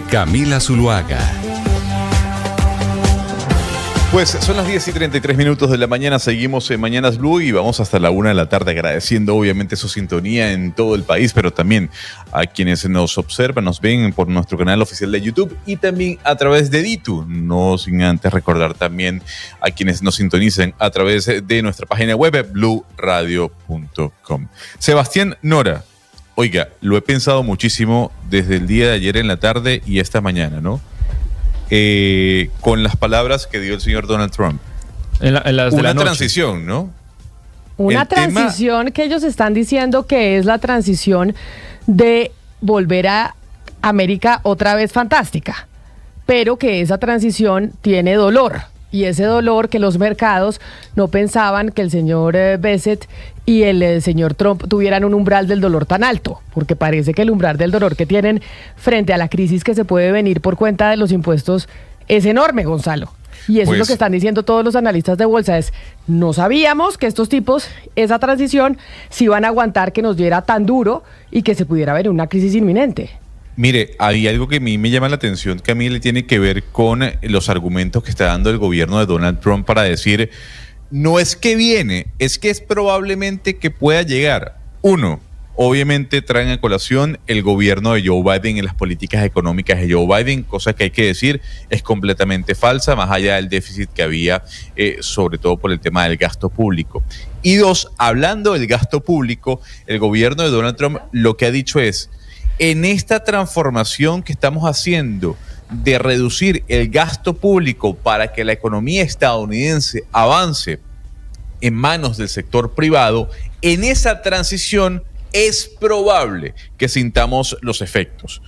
Camila Zuluaga. Pues son las 10:33 de la mañana, seguimos en Mañanas Blue y vamos hasta la 1 de la tarde agradeciendo obviamente su sintonía en todo el país, pero también a quienes nos observan, nos ven por nuestro canal oficial de YouTube y también a través de Ditu, no sin antes recordar también a quienes nos sintonicen a través de nuestra página web bluradio.com. Sebastián Nora, oiga, lo he pensado muchísimo desde el día de ayer en la tarde y esta mañana, ¿no? Con las palabras que dio el señor Donald Trump. Una transición, ¿no? Una transición que ellos están diciendo que es la transición de volver a América otra vez fantástica, pero que esa transición tiene dolor. Y ese dolor que los mercados no pensaban que el señor Bassett y el señor Trump tuvieran un umbral del dolor tan alto, porque parece que el umbral del dolor que tienen frente a la crisis que se puede venir por cuenta de los impuestos es enorme, Gonzalo. Y eso es lo que están diciendo todos los analistas de bolsa, es no sabíamos que estos tipos, esa transición, se iban a aguantar que nos diera tan duro y que se pudiera ver una crisis inminente. Mire, hay algo que a mí me llama la atención, que a mí le tiene que ver con los argumentos que está dando el gobierno de Donald Trump para decir, no es que viene, es que es probablemente que pueda llegar. Uno, obviamente traen a colación el gobierno de Joe Biden y las políticas económicas de Joe Biden, cosa que hay que decir es completamente falsa, más allá del déficit que había, sobre todo por el tema del gasto público. Y dos, hablando del gasto público, el gobierno de Donald Trump lo que ha dicho es, en esta transformación que estamos haciendo de reducir el gasto público para que la economía estadounidense avance en manos del sector privado, en esa transición es probable que sintamos los efectos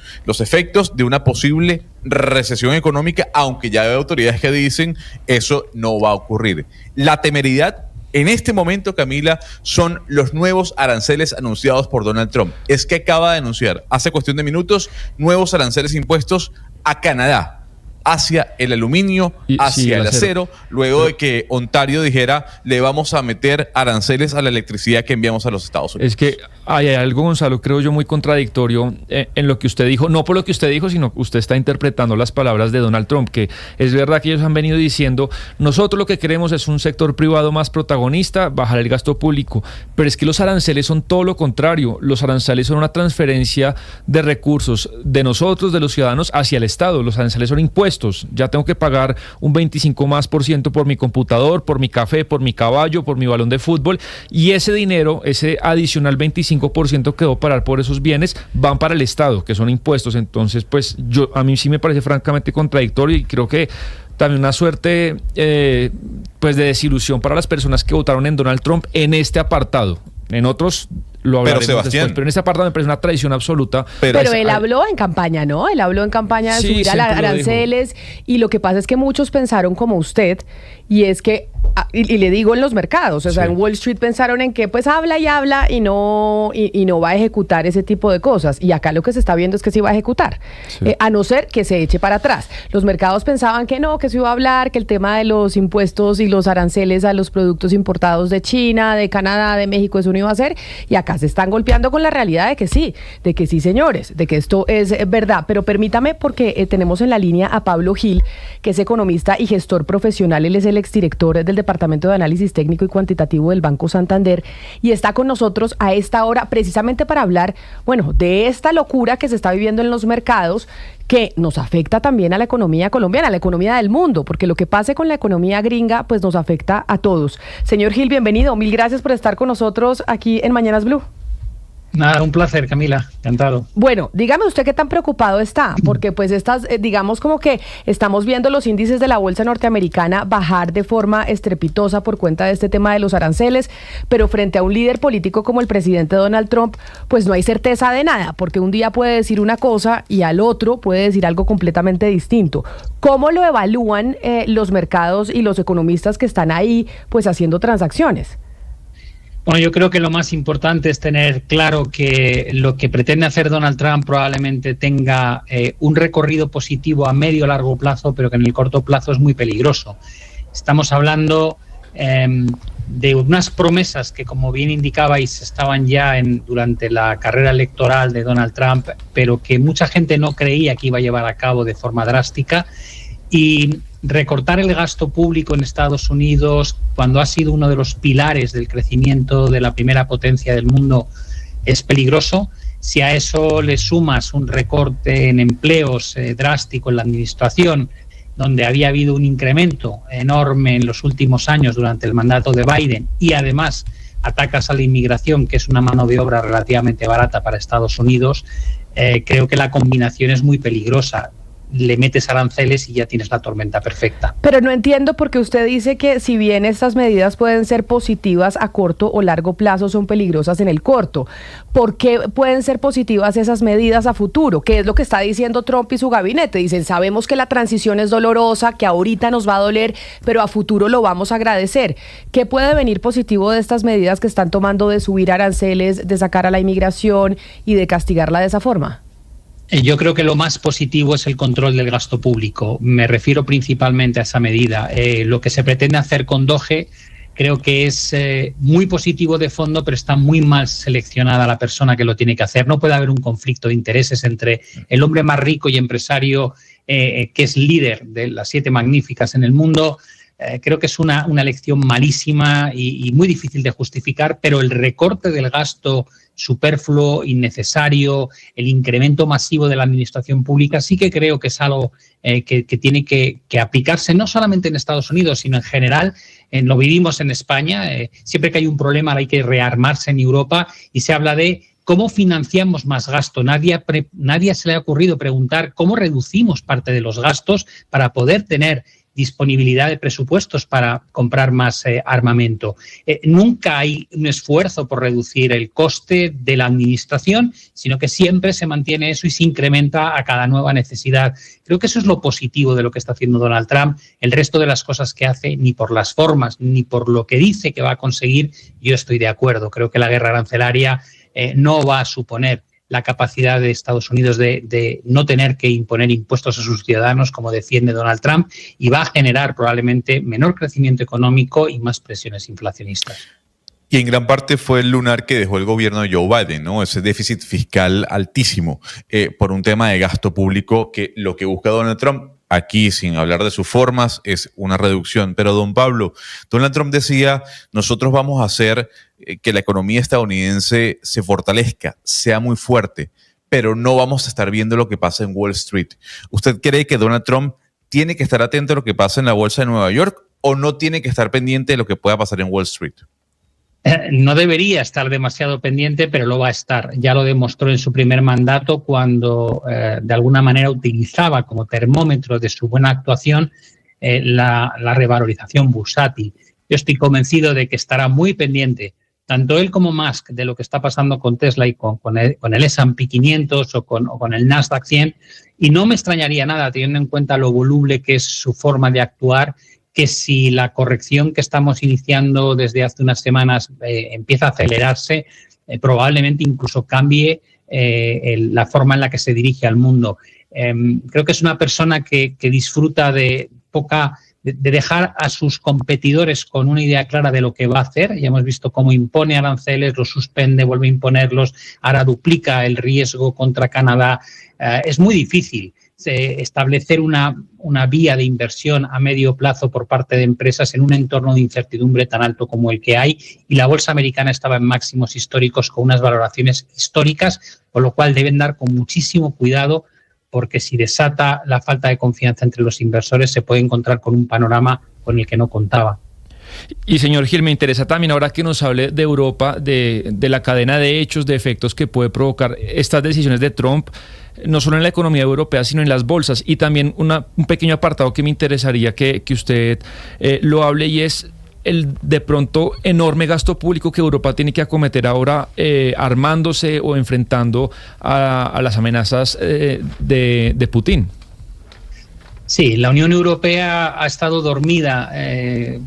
de una posible recesión económica, aunque ya hay autoridades que dicen eso no va a ocurrir. La temeridad en este momento, Camila, son los nuevos aranceles anunciados por Donald Trump. Es que acaba de anunciar, hace cuestión de minutos, nuevos aranceles impuestos a Canadá, hacia el aluminio, hacia el acero, luego de que Ontario dijera, le vamos a meter aranceles a la electricidad que enviamos a los Estados Unidos. Es que hay algo, Gonzalo, creo yo, muy contradictorio en lo que usted dijo, no por lo que usted dijo, sino que usted está interpretando las palabras de Donald Trump, que es verdad que ellos han venido diciendo, nosotros lo que queremos es un sector privado más protagonista, bajar el gasto público, pero es que los aranceles son todo lo contrario, los aranceles son una transferencia de recursos de nosotros, de los ciudadanos, hacia el Estado, los aranceles son impuestos. Ya tengo que pagar un 25% por mi computador, por mi café, por mi caballo, por mi balón de fútbol, y ese dinero, ese adicional 25% que debo pagar por esos bienes, van para el Estado, que son impuestos. Entonces, pues a mí sí me parece francamente contradictorio y creo que también una suerte pues de desilusión para las personas que votaron en Donald Trump en este apartado. En otros lo hablaremos después, pero en esta parte me parece una traición absoluta. Pero él habló en campaña, ¿no? Él habló en campaña de subir a aranceles, y lo que pasa es que muchos pensaron como usted, y es que, y le digo en los mercados, o sea, en Wall Street pensaron en que pues habla y no va a ejecutar ese tipo de cosas, y acá lo que se está viendo es que sí va a ejecutar, a no ser que se eche para atrás. Los mercados pensaban que no, que se iba a hablar, que el tema de los impuestos y los aranceles a los productos importados de China, de Canadá, de México, eso no iba a ser, y acá se están golpeando con la realidad de que sí, señores, de que esto es verdad. Pero permítame, porque tenemos en la línea a Pablo Gil, que es economista y gestor profesional. Él es el exdirector del Departamento de Análisis Técnico y Cuantitativo del Banco Santander, y está con nosotros a esta hora precisamente para hablar, bueno, de esta locura que se está viviendo en los mercados, que nos afecta también a la economía colombiana, a la economía del mundo, porque lo que pase con la economía gringa, pues nos afecta a todos. Señor Gil, bienvenido. Mil gracias por estar con nosotros aquí en Mañanas Blue. Nada, un placer, Camila, encantado. Bueno, dígame usted qué tan preocupado está, porque pues digamos como que estamos viendo los índices de la bolsa norteamericana bajar de forma estrepitosa por cuenta de este tema de los aranceles, pero frente a un líder político como el presidente Donald Trump, pues no hay certeza de nada, porque un día puede decir una cosa y al otro puede decir algo completamente distinto. ¿Cómo lo evalúan los mercados y los economistas que están ahí pues haciendo transacciones? Bueno, yo creo que lo más importante es tener claro que lo que pretende hacer Donald Trump probablemente tenga un recorrido positivo a medio o largo plazo, pero que en el corto plazo es muy peligroso. Estamos hablando de unas promesas que, como bien indicabais, estaban ya durante la carrera electoral de Donald Trump, pero que mucha gente no creía que iba a llevar a cabo de forma drástica. Y recortar el gasto público en Estados Unidos, cuando ha sido uno de los pilares del crecimiento de la primera potencia del mundo, es peligroso. Si a eso le sumas un recorte en empleos drástico en la administración, donde había habido un incremento enorme en los últimos años durante el mandato de Biden, y además atacas a la inmigración, que es una mano de obra relativamente barata para Estados Unidos, creo que la combinación es muy peligrosa. Le metes aranceles y ya tienes la tormenta perfecta. Pero no entiendo, porque usted dice que si bien estas medidas pueden ser positivas a corto o largo plazo, son peligrosas en el corto. ¿Por qué pueden ser positivas esas medidas a futuro? ¿Qué es lo que está diciendo Trump y su gabinete? Dicen, sabemos que la transición es dolorosa, que ahorita nos va a doler, pero a futuro lo vamos a agradecer. ¿Qué puede venir positivo de estas medidas que están tomando de subir aranceles, de sacar a la inmigración y de castigarla de esa forma? Yo creo que lo más positivo es el control del gasto público. Me refiero principalmente a esa medida. Lo que se pretende hacer con DOGE creo que es muy positivo de fondo, pero está muy mal seleccionada la persona que lo tiene que hacer. No puede haber un conflicto de intereses entre el hombre más rico y empresario que es líder de las 7 magníficas en el mundo. Creo que es una elección malísima y muy difícil de justificar, pero el recorte del gasto superfluo, innecesario, el incremento masivo de la administración pública, sí que creo que es algo que tiene que aplicarse no solamente en Estados Unidos, sino en general. Lo vivimos en España. Siempre que hay un problema hay que rearmarse en Europa, y se habla de cómo financiamos más gasto. Nadie se le ha ocurrido preguntar cómo reducimos parte de los gastos para poder tener disponibilidad de presupuestos para comprar más armamento. Nunca hay un esfuerzo por reducir el coste de la administración, sino que siempre se mantiene eso y se incrementa a cada nueva necesidad. Creo que eso es lo positivo de lo que está haciendo Donald Trump. El resto de las cosas que hace, ni por las formas, ni por lo que dice que va a conseguir, yo estoy de acuerdo. Creo que la guerra arancelaria no va a suponer la capacidad de Estados Unidos de no tener que imponer impuestos a sus ciudadanos, como defiende Donald Trump, y va a generar probablemente menor crecimiento económico y más presiones inflacionistas. Y en gran parte fue el lunar que dejó el gobierno de Joe Biden, ¿no? Ese déficit fiscal altísimo por un tema de gasto público, que lo que busca Donald Trump, aquí sin hablar de sus formas, es una reducción. Pero don Pablo, Donald Trump decía, nosotros vamos a hacer que la economía estadounidense se fortalezca, sea muy fuerte, pero no vamos a estar viendo lo que pasa en Wall Street. ¿Usted cree que Donald Trump tiene que estar atento a lo que pasa en la bolsa de Nueva York o no tiene que estar pendiente de lo que pueda pasar en Wall Street? No debería estar demasiado pendiente, pero lo va a estar. Ya lo demostró en su primer mandato cuando de alguna manera utilizaba como termómetro de su buena actuación la revalorización bursátil. Yo estoy convencido de que estará muy pendiente, tanto él como Musk, de lo que está pasando con Tesla y con el S&P 500 o con el Nasdaq 100, y no me extrañaría nada, teniendo en cuenta lo voluble que es su forma de actuar, que si la corrección que estamos iniciando desde hace unas semanas empieza a acelerarse, probablemente incluso cambie la forma en la que se dirige al mundo. Creo que es una persona que disfruta de dejar a sus competidores con una idea clara de lo que va a hacer. Ya hemos visto cómo impone aranceles, los suspende, vuelve a imponerlos, ahora duplica el riesgo contra Canadá. Es muy difícil establecer una vía de inversión a medio plazo por parte de empresas en un entorno de incertidumbre tan alto como el que hay, y la bolsa americana estaba en máximos históricos con unas valoraciones históricas, con lo cual deben dar con muchísimo cuidado, porque si desata la falta de confianza entre los inversores se puede encontrar con un panorama con el que no contaba. Y señor Gil, me interesa también ahora que nos hable de Europa, de la cadena de hechos, de efectos que puede provocar estas decisiones de Trump, no solo en la economía europea, sino en las bolsas. Y también un pequeño apartado que me interesaría que usted lo hable, y es el de pronto enorme gasto público que Europa tiene que acometer ahora, armándose o enfrentando a las amenazas de Putin. Sí, la Unión Europea ha estado dormida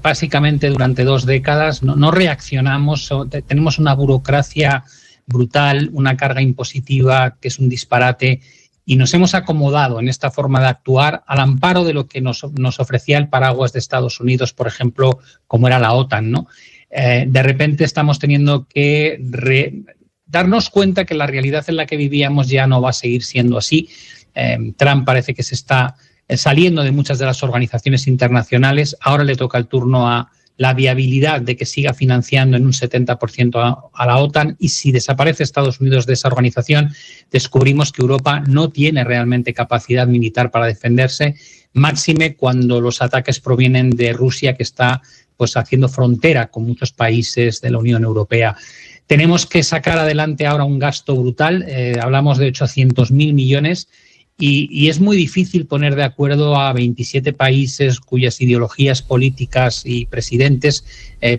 básicamente durante 2 décadas. No reaccionamos, tenemos una burocracia brutal, una carga impositiva que es un disparate, y nos hemos acomodado en esta forma de actuar al amparo de lo que nos ofrecía el paraguas de Estados Unidos, por ejemplo, como era la OTAN, ¿no? De repente estamos teniendo que darnos cuenta que la realidad en la que vivíamos ya no va a seguir siendo así. Trump parece que se está saliendo de muchas de las organizaciones internacionales. Ahora le toca el turno a la viabilidad de que siga financiando en un 70% a la OTAN, y si desaparece Estados Unidos de esa organización, descubrimos que Europa no tiene realmente capacidad militar para defenderse, máxime cuando los ataques provienen de Rusia, que está pues haciendo frontera con muchos países de la Unión Europea. Tenemos que sacar adelante ahora un gasto brutal, hablamos de 800.000 millones, y es muy difícil poner de acuerdo a 27 países cuyas ideologías políticas y presidentes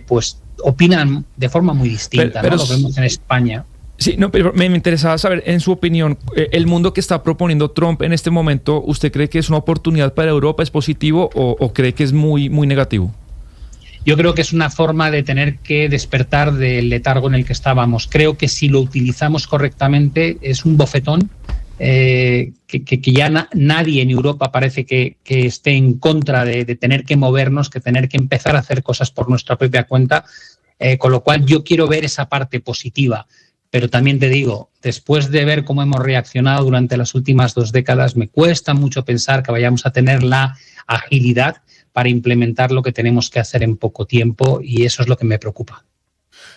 pues opinan de forma muy distinta, pero ¿no? Lo vemos en España. Sí, no, pero me interesaba saber, en su opinión, el mundo que está proponiendo Trump en este momento, ¿usted cree que es una oportunidad para Europa, es positivo, o cree que es muy, muy negativo? Yo creo que es una forma de tener que despertar del letargo en el que estábamos. Creo que si lo utilizamos correctamente es un bofetón, que ya nadie en Europa parece que esté en contra de tener que movernos, que tener que empezar a hacer cosas por nuestra propia cuenta, con lo cual yo quiero ver esa parte positiva. Pero también te digo, después de ver cómo hemos reaccionado durante las últimas 2 décadas, me cuesta mucho pensar que vayamos a tener la agilidad para implementar lo que tenemos que hacer en poco tiempo, y eso es lo que me preocupa.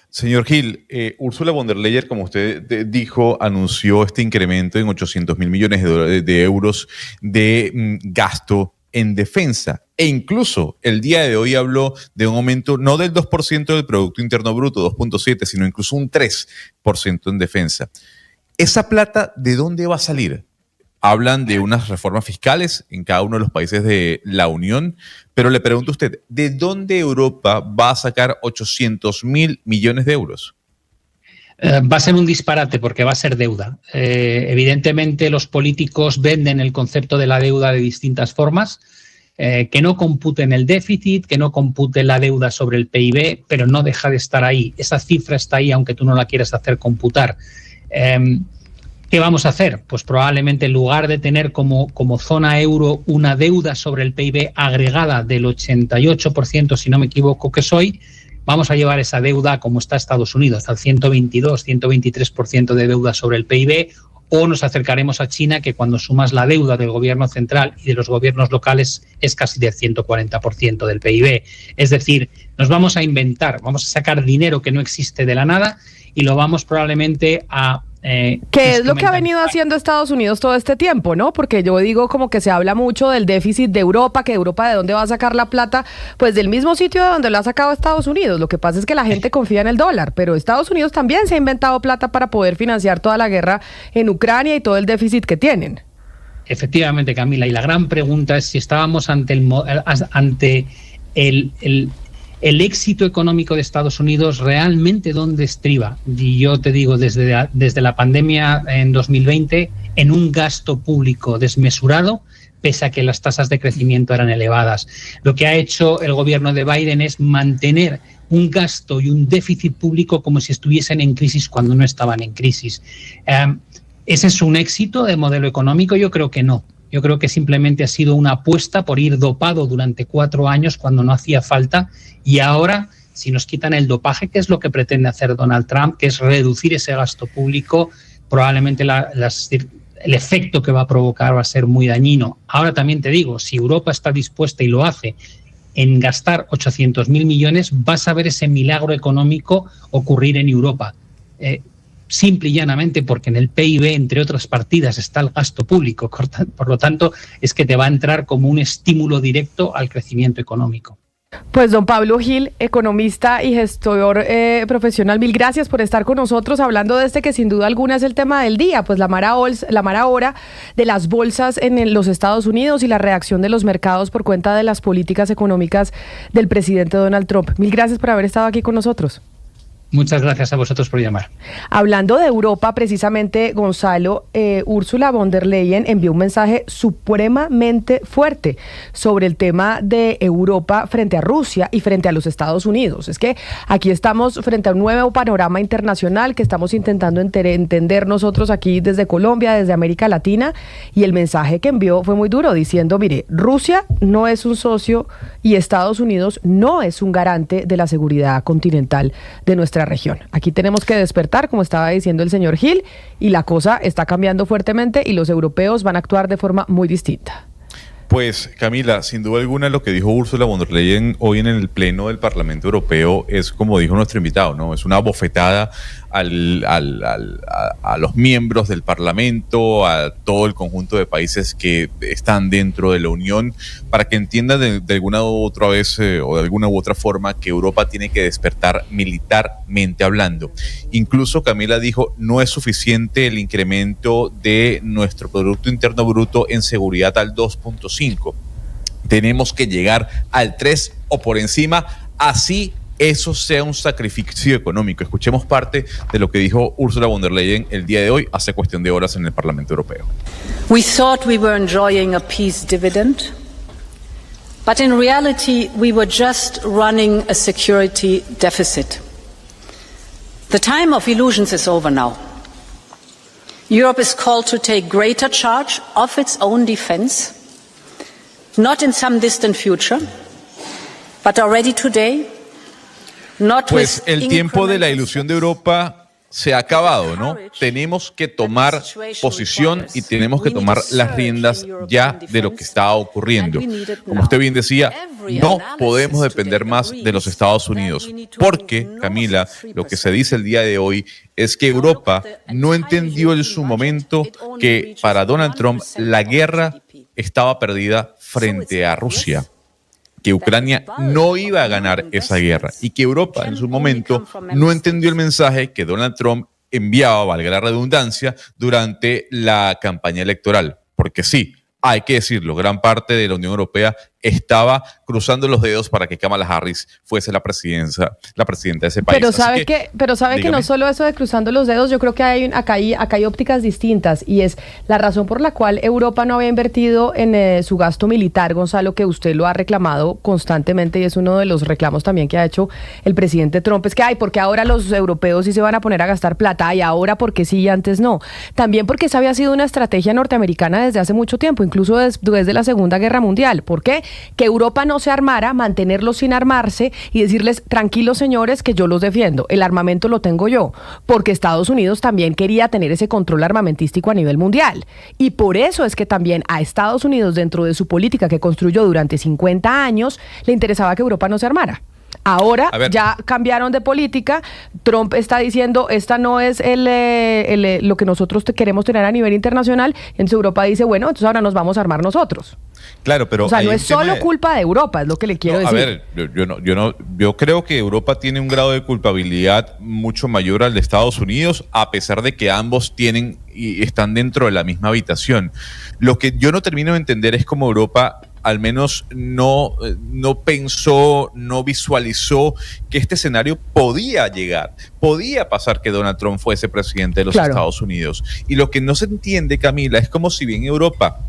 Señor Gil, Ursula von der Leyen, como usted dijo, anunció este incremento en 800.000 millones de euros de gasto en defensa. E incluso el día de hoy habló de un aumento no del 2% del Producto Interno Bruto, 2.7%, sino incluso un 3% en defensa. ¿Esa plata de dónde va a salir? Hablan de unas reformas fiscales en cada uno de los países de la Unión, pero le pregunto a usted, ¿de dónde Europa va a sacar 800.000 millones de euros? Va a ser un disparate porque va a ser deuda. Evidentemente los políticos venden el concepto de la deuda de distintas formas, que no computen el déficit, que no computen la deuda sobre el PIB, pero no deja de estar ahí. Esa cifra está ahí aunque tú no la quieras hacer computar. ¿Qué vamos a hacer? Pues probablemente en lugar de tener como zona euro una deuda sobre el PIB agregada del 88%, si no me equivoco que soy, vamos a llevar esa deuda como está Estados Unidos, al 122, 123% de deuda sobre el PIB, o nos acercaremos a China, que cuando sumas la deuda del gobierno central y de los gobiernos locales es casi del 140% del PIB. Es decir, nos vamos a inventar, vamos a sacar dinero que no existe de la nada y lo vamos probablemente a... que es lo que ha venido haciendo Estados Unidos todo este tiempo, ¿no? Porque yo digo como que se habla mucho del déficit de Europa, que Europa de dónde va a sacar la plata, pues del mismo sitio de donde lo ha sacado Estados Unidos. Lo que pasa es que la gente confía en el dólar, pero Estados Unidos también se ha inventado plata para poder financiar toda la guerra en Ucrania y todo el déficit que tienen. Efectivamente, Camila, y la gran pregunta es si estábamos ante el éxito económico de Estados Unidos, realmente dónde estriba. Y yo te digo, desde la pandemia en 2020, en un gasto público desmesurado, pese a que las tasas de crecimiento eran elevadas. Lo que ha hecho el gobierno de Biden es mantener un gasto y un déficit público como si estuviesen en crisis cuando no estaban en crisis. ¿Ese es un éxito de modelo económico? Yo creo que no. Yo creo que simplemente ha sido una apuesta por ir dopado durante 4 años cuando no hacía falta, y ahora, si nos quitan el dopaje, que es lo que pretende hacer Donald Trump, que es reducir ese gasto público, probablemente el efecto que va a provocar va a ser muy dañino. Ahora también te digo, si Europa está dispuesta y lo hace en gastar 800.000 millones, vas a ver ese milagro económico ocurrir en Europa. Simple y llanamente porque en el PIB, entre otras partidas, está el gasto público. Por lo tanto, es que te va a entrar como un estímulo directo al crecimiento económico. Pues don Pablo Gil, economista y gestor profesional, mil gracias por estar con nosotros hablando de que sin duda alguna es el tema del día, pues la mala hora de las bolsas en los Estados Unidos y la reacción de los mercados por cuenta de las políticas económicas del presidente Donald Trump. Mil gracias por haber estado aquí con nosotros. Muchas gracias a vosotros por llamar. Hablando de Europa, precisamente, Gonzalo, Ursula von der Leyen envió un mensaje supremamente fuerte sobre el tema de Europa frente a Rusia y frente a los Estados Unidos. Es que aquí estamos frente a un nuevo panorama internacional que estamos intentando entender nosotros aquí desde Colombia, desde América Latina, y el mensaje que envió fue muy duro, diciendo, mire, Rusia no es un socio y Estados Unidos no es un garante de la seguridad continental de nuestra región. Aquí tenemos que despertar, como estaba diciendo el señor Gil, y la cosa está cambiando fuertemente y los europeos van a actuar de forma muy distinta. Pues, Camila, sin duda alguna lo que dijo Ursula von der Leyen hoy en el Pleno del Parlamento Europeo es, como dijo nuestro invitado, ¿no? Es una bofetada a los miembros del Parlamento, a todo el conjunto de países que están dentro de la Unión, para que entiendan de alguna u otra vez o de alguna u otra forma que Europa tiene que despertar militarmente hablando. Incluso Camila dijo, no es suficiente el incremento de nuestro Producto Interno Bruto en seguridad al 2.5. Tenemos que llegar al 3 o por encima, así eso sea un sacrificio económico. Escuchemos parte de lo que dijo Ursula von der Leyen el día de hoy, hace cuestión de horas en el Parlamento Europeo. We thought we were enjoying a peace dividend, but in reality we were just running a security deficit. The time of illusions is over now. Europe is called to take greater charge of its own defense, not in some distant future, but already today. Pues el tiempo de la ilusión de Europa se ha acabado, ¿no? Tenemos que tomar posición y tenemos que tomar las riendas ya de lo que está ocurriendo. Como usted bien decía, no podemos depender más de los Estados Unidos, porque, Camila, lo que se dice el día de hoy es que Europa no entendió en su momento que para Donald Trump la guerra estaba perdida frente a Rusia, que Ucrania no iba a ganar esa guerra y que Europa en su momento no entendió el mensaje que Donald Trump enviaba, valga la redundancia, durante la campaña electoral. Porque sí, hay que decirlo, gran parte de la Unión Europea estaba cruzando los dedos para que Kamala Harris fuese la presidenta de ese país. Pero sabe que no solo eso de cruzando los dedos, yo creo que acá hay ópticas distintas, y es la razón por la cual Europa no había invertido en su gasto militar, Gonzalo, que usted lo ha reclamado constantemente, y es uno de los reclamos también que ha hecho el presidente Trump, es que porque ahora los europeos sí se van a poner a gastar plata, y ahora porque sí y antes no. También porque esa había sido una estrategia norteamericana desde hace mucho tiempo, incluso desde la Segunda Guerra Mundial. ¿Por qué? Que Europa no se armara, mantenerlos sin armarse y decirles, tranquilos señores, que yo los defiendo, el armamento lo tengo yo, porque Estados Unidos también quería tener ese control armamentístico a nivel mundial, y por eso es que también a Estados Unidos, dentro de su política que construyó durante 50 años, le interesaba que Europa no se armara. Ahora ya cambiaron de política. Trump está diciendo, esta no es lo que nosotros queremos tener a nivel internacional. Entonces Europa dice, bueno, entonces ahora nos vamos a armar nosotros. Claro, pero o sea, no es solo culpa de Europa, es lo que le quiero decir. A ver, yo creo que Europa tiene un grado de culpabilidad mucho mayor al de Estados Unidos, a pesar de que ambos tienen y están dentro de la misma habitación. Lo que yo no termino de entender es cómo Europa al menos no pensó, no visualizó que este escenario podía llegar, podía pasar que Donald Trump fuese presidente de los Estados Unidos. Y lo que no se entiende, Camila, es como si bien Europa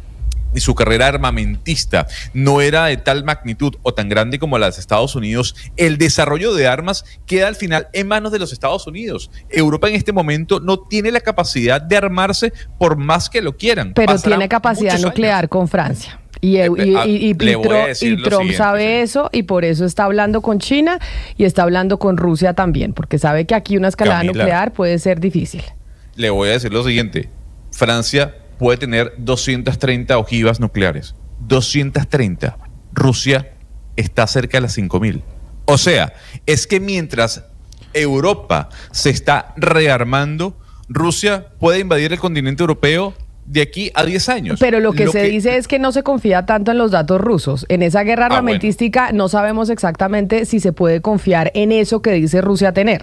y su carrera armamentista no era de tal magnitud o tan grande como la de Estados Unidos, el desarrollo de armas queda al final en manos de los Estados Unidos. Europa en este momento no tiene la capacidad de armarse por más que lo quieran. Pero tiene capacidad nuclear con Francia. Y Trump sabe eso, y por eso está hablando con China y está hablando con Rusia también, porque sabe que aquí una escalada nuclear puede ser difícil. Le voy a decir lo siguiente: Francia puede tener 230 ojivas nucleares. 230. Rusia está cerca de las 5.000. O sea, es que mientras Europa se está rearmando, Rusia puede invadir el continente europeo de aquí a 10 años. Pero lo que se dice es que no se confía tanto en los datos rusos. En esa guerra armamentística no sabemos exactamente si se puede confiar en eso que dice Rusia tener.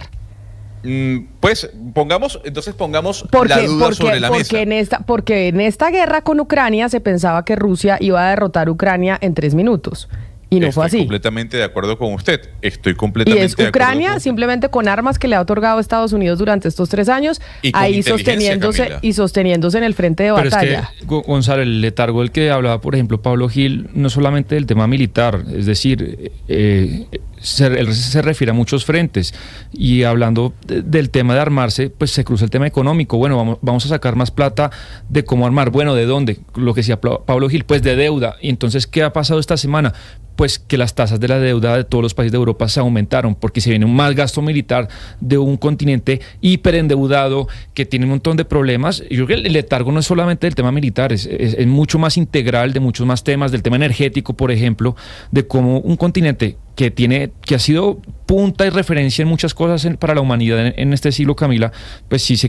Pues pongamos la duda sobre la mesa. Porque en esta guerra con Ucrania se pensaba que Rusia iba a derrotar a Ucrania en 3 minutos. Y no fue así. Estoy completamente de acuerdo con usted. Estoy completamente de acuerdo. Y es Ucrania simplemente con armas que le ha otorgado Estados Unidos durante estos 3 años, ahí sosteniéndose en el frente de batalla. Es que, Gonzalo, el letargo del que hablaba, por ejemplo, Pablo Gil, no solamente del tema militar, es decir, él se refiere a muchos frentes. Y hablando del tema de armarse, pues se cruza el tema económico. Bueno, vamos a sacar más plata de cómo armar. Bueno, ¿de dónde? Lo que decía Pablo Gil, pues de deuda. Y entonces, ¿qué ha pasado esta semana? Pues que las tasas de la deuda de todos los países de Europa se aumentaron porque se viene un más gasto militar de un continente hiperendeudado que tiene un montón de problemas. Yo creo que el letargo no es solamente del tema militar, es mucho más integral de muchos más temas, del tema energético, por ejemplo, de cómo un continente que ha sido punta y referencia en muchas cosas para la humanidad en este siglo, Camila, pues sí se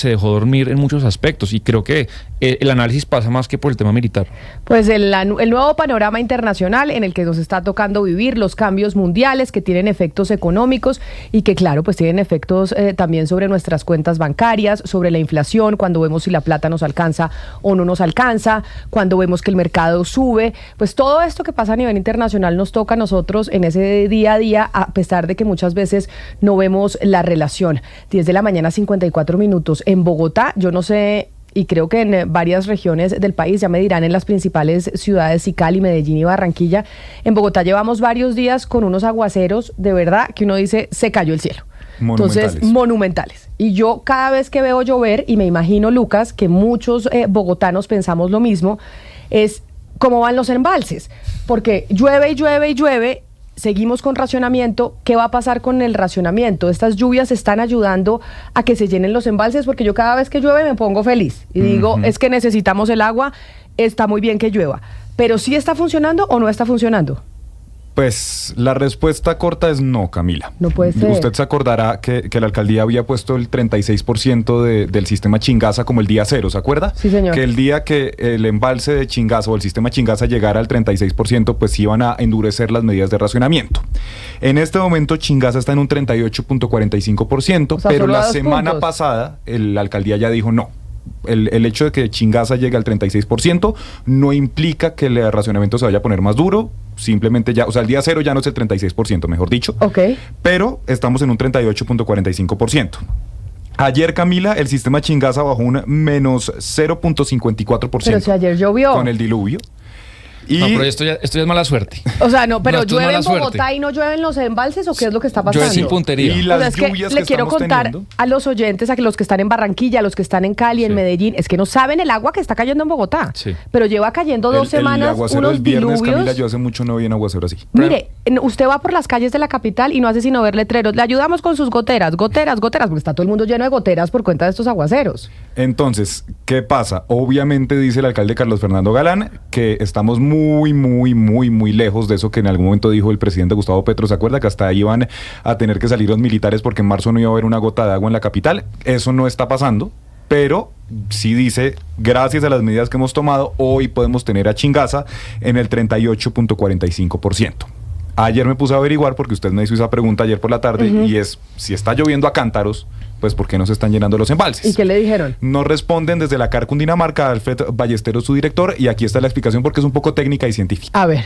dejó dormir en muchos aspectos, y creo que el análisis pasa más que por el tema militar. Pues el nuevo panorama internacional en el que nos está tocando vivir, los cambios mundiales que tienen efectos económicos y que claro, pues tienen efectos también sobre nuestras cuentas bancarias, sobre la inflación, cuando vemos si la plata nos alcanza o no nos alcanza, cuando vemos que el mercado sube, pues todo esto que pasa a nivel internacional nos toca a nosotros en ese día a día, a pesar de que muchas veces no vemos la relación. 10 de la mañana, 54 minutos. En Bogotá, yo no sé, y creo que en varias regiones del país, ya me dirán en las principales ciudades, Cali, Medellín y Barranquilla, en Bogotá llevamos varios días con unos aguaceros, de verdad, que uno dice, se cayó el cielo. Entonces, monumentales. Y yo cada vez que veo llover, y me imagino, Lucas, que muchos bogotanos pensamos lo mismo, es cómo van los embalses. Porque llueve y llueve y llueve, seguimos con racionamiento. ¿Qué va a pasar con el racionamiento? Estas lluvias están ayudando a que se llenen los embalses, porque yo cada vez que llueve me pongo feliz y digo, es que necesitamos el agua, está muy bien que llueva. Pero ¿sí está funcionando o no está funcionando? Pues la respuesta corta es no, Camila. No puede ser. Usted se acordará que la alcaldía había puesto el 36% del sistema Chingaza como el día cero, ¿se acuerda? Sí, señor. Que el día que el embalse de Chingaza o el sistema Chingaza llegara al 36%, pues iban a endurecer las medidas de racionamiento. En este momento Chingaza está en un 38.45%, pero la semana pasada la alcaldía ya dijo no. El hecho de que Chingaza llegue al 36% no implica que el racionamiento se vaya a poner más duro, simplemente ya, o sea, el día cero ya no es el 36%, mejor dicho. Okay. Pero estamos en un 38.45%. Ayer, Camila, el sistema Chingaza bajó un menos 0.54%. Pero si ayer llovió. Con el diluvio. No, pero esto ya es mala suerte. O sea, no, pero ¿llueve en Bogotá suerte. y no llueve en los embalses o qué es lo que está pasando? Llueve sin puntería. Y las lluvias le quiero contar a los oyentes, a que los que están en Barranquilla, a los que están en Cali, en Medellín, es que no saben el agua que está cayendo en Bogotá. Sí. Pero lleva cayendo 2 semanas el aguacero unos del viernes, diluvios. Camila, yo hace mucho no vi un aguacero así. Mire, usted va por las calles de la capital y no hace sino ver letreros. Le ayudamos con sus goteras, porque está todo el mundo lleno de goteras por cuenta de estos aguaceros. Entonces, ¿qué pasa? Obviamente dice el alcalde Carlos Fernando Galán que estamos muy lejos de eso que en algún momento dijo el presidente Gustavo Petro. ¿Se acuerda que hasta ahí iban a tener que salir los militares porque en marzo no iba a haber una gota de agua en la capital? Eso no está pasando, pero sí dice, gracias a las medidas que hemos tomado, hoy podemos tener a Chingaza en el 38.45%. Ayer me puse a averiguar porque usted me hizo esa pregunta ayer por la tarde y es, si está lloviendo a cántaros, pues ¿por qué no se están llenando los embalses? ¿Y qué le dijeron? Nos responden desde la CAR Cundinamarca, Alfred Ballesteros, su director, y aquí está la explicación porque es un poco técnica y científica. A ver.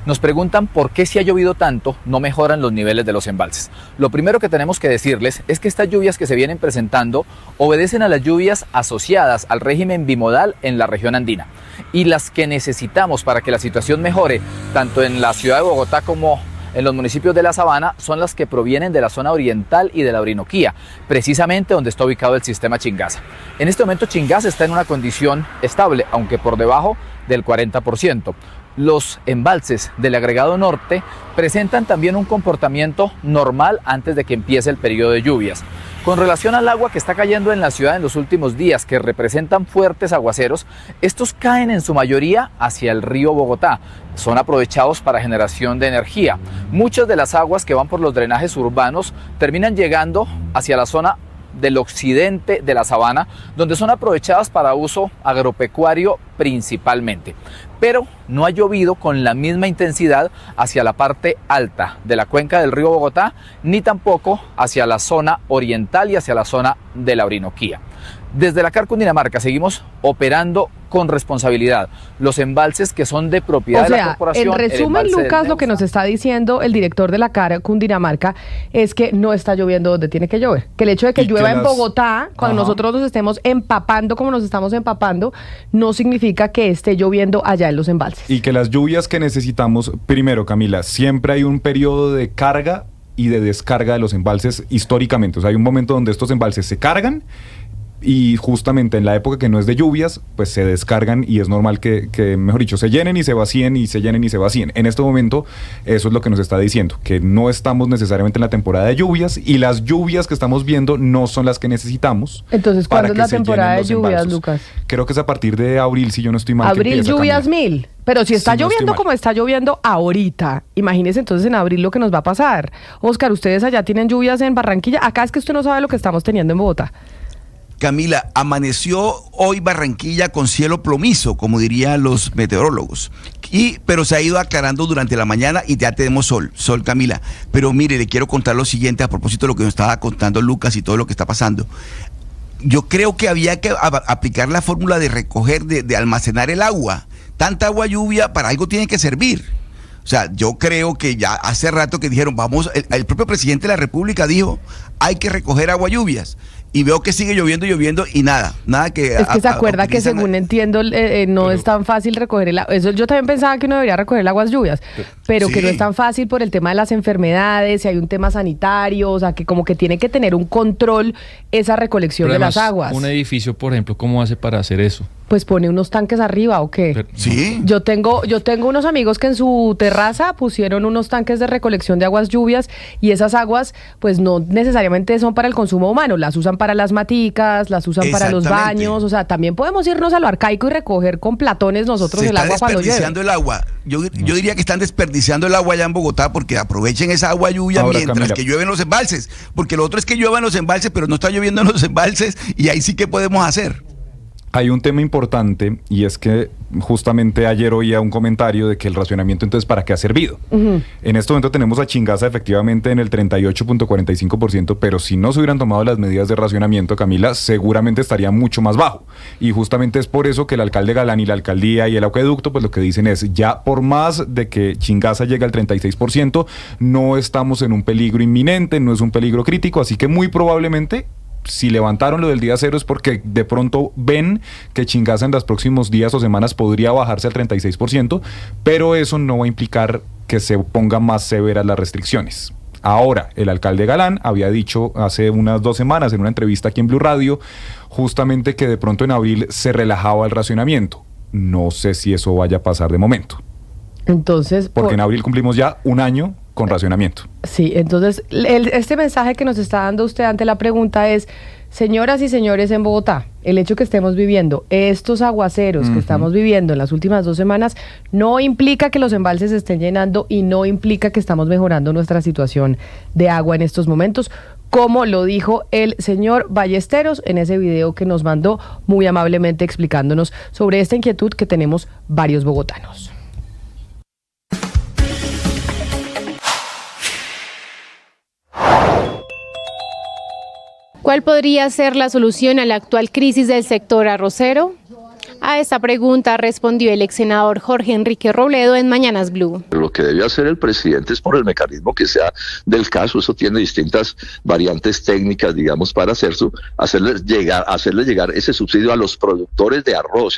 Nos preguntan por qué si ha llovido tanto no mejoran los niveles de los embalses. Lo primero que tenemos que decirles es que estas lluvias que se vienen presentando obedecen a las lluvias asociadas al régimen bimodal en la región andina. Y las que necesitamos para que la situación mejore, tanto en la ciudad de Bogotá como en los municipios de la Sabana, son las que provienen de la zona oriental y de la Orinoquía, precisamente donde está ubicado el sistema Chingaza. En este momento Chingaza está en una condición estable, aunque por debajo del 40%. Los embalses del agregado norte presentan también un comportamiento normal antes de que empiece el periodo de lluvias. Con relación al agua que está cayendo en la ciudad en los últimos días, que representan fuertes aguaceros, estos caen en su mayoría hacia el río Bogotá. Son aprovechados para generación de energía. Muchas de las aguas que van por los drenajes urbanos terminan llegando hacia la zona del occidente de la Sabana, donde son aprovechadas para uso agropecuario principalmente. Pero no ha llovido con la misma intensidad hacia la parte alta de la cuenca del río Bogotá, ni tampoco hacia la zona oriental y hacia la zona de la Orinoquía. Desde la CAR Cundinamarca seguimos operando con responsabilidad. Los embalses que son de propiedad de la corporación. En resumen, Lucas, lo que nos está diciendo el director de la CAR Cundinamarca es que no está lloviendo donde tiene que llover. Que el hecho de que llueva en Bogotá, cuando nosotros nos estemos empapando como nos estamos empapando, no significa que esté lloviendo allá en los embalses. Y que las lluvias que necesitamos, primero, Camila, siempre hay un periodo de carga y de descarga de los embalses históricamente. O sea, hay un momento donde estos embalses se cargan y justamente en la época que no es de lluvias, pues se descargan y es normal que, mejor dicho, se llenen y se vacíen y se llenen y se vacíen. En este momento, eso es lo que nos está diciendo, que no estamos necesariamente en la temporada de lluvias y las lluvias que estamos viendo no son las que necesitamos. Entonces, ¿cuándo es la temporada de lluvias, Lucas? Creo que es a partir de abril, si yo no estoy mal. Abril, lluvias 1000. Pero si está lloviendo como está lloviendo ahorita, imagínese entonces en abril lo que nos va a pasar. Oscar, ¿ustedes allá tienen lluvias en Barranquilla? Acá es que usted no sabe lo que estamos teniendo en Bogotá. Camila, amaneció hoy Barranquilla con cielo plomizo, como dirían los meteorólogos, pero se ha ido aclarando durante la mañana y ya tenemos sol, Camila. Pero mire, le quiero contar lo siguiente a propósito de lo que nos estaba contando Lucas y todo lo que está pasando. Yo creo que había que aplicar la fórmula de recoger, de almacenar el agua. Tanta agua lluvia para algo tiene que servir. O sea, yo creo que ya hace rato que dijeron, el propio presidente de la República dijo, hay que recoger agua lluvias. Y veo que sigue lloviendo y nada que... Es que se acuerda que según entiendo no es tan fácil recoger el agua. Eso yo también pensaba que uno debería recoger el agua lluvias, pero sí, que no es tan fácil por el tema de las enfermedades, si hay un tema sanitario, o sea, que como que tiene que tener un control esa recolección de las aguas. Un edificio, por ejemplo, ¿cómo hace para hacer eso? Pues pone unos tanques arriba, ¿o qué? Sí. Yo tengo unos amigos que en su terraza pusieron unos tanques de recolección de aguas lluvias y esas aguas, pues no necesariamente son para el consumo humano, las usan para las maticas, las usan para los baños, o sea, también podemos irnos a lo arcaico y recoger con platones nosotros el agua cuando llueve. Se está desperdiciando el agua. Yo diría que están desperdiciando el agua allá en Bogotá porque aprovechen esa agua lluvia mientras Camila, que llueven los embalses, porque lo otro es que lluevan los embalses, pero no está lloviendo en los embalses y ahí sí que podemos hacer. Hay un tema importante y es que justamente ayer oía un comentario de que el racionamiento entonces ¿para qué ha servido? En este momento tenemos a Chingaza efectivamente en el 38.45%, pero si no se hubieran tomado las medidas de racionamiento, Camila, seguramente estaría mucho más bajo. Y justamente es por eso que el alcalde Galán y la alcaldía y el acueducto pues lo que dicen es, ya por más de que Chingaza llegue al 36%, no estamos en un peligro inminente, no es un peligro crítico, así que muy probablemente si levantaron lo del día cero es porque de pronto ven que Chingaza en los próximos días o semanas podría bajarse al 36%, pero eso no va a implicar que se pongan más severas las restricciones. Ahora, el alcalde Galán había dicho hace unas 2 semanas en una entrevista aquí en Blue Radio justamente que de pronto en abril se relajaba el racionamiento. No sé si eso vaya a pasar de momento. Entonces, porque en abril cumplimos ya 1 año con racionamiento. Sí, entonces este mensaje que nos está dando usted ante la pregunta es, señoras y señores en Bogotá, el hecho que estemos viviendo estos aguaceros que estamos viviendo en las últimas 2 semanas no implica que los embalses se estén llenando y no implica que estamos mejorando nuestra situación de agua en estos momentos, como lo dijo el señor Ballesteros en ese video que nos mandó muy amablemente explicándonos sobre esta inquietud que tenemos varios bogotanos. ¿Cuál podría ser la solución a la actual crisis del sector arrocero? A esta pregunta respondió el ex senador Jorge Enrique Robledo en Mañanas Blue. Lo que debe hacer el presidente es por el mecanismo que sea del caso, eso tiene distintas variantes técnicas, digamos, para hacerle llegar ese subsidio a los productores de arroz,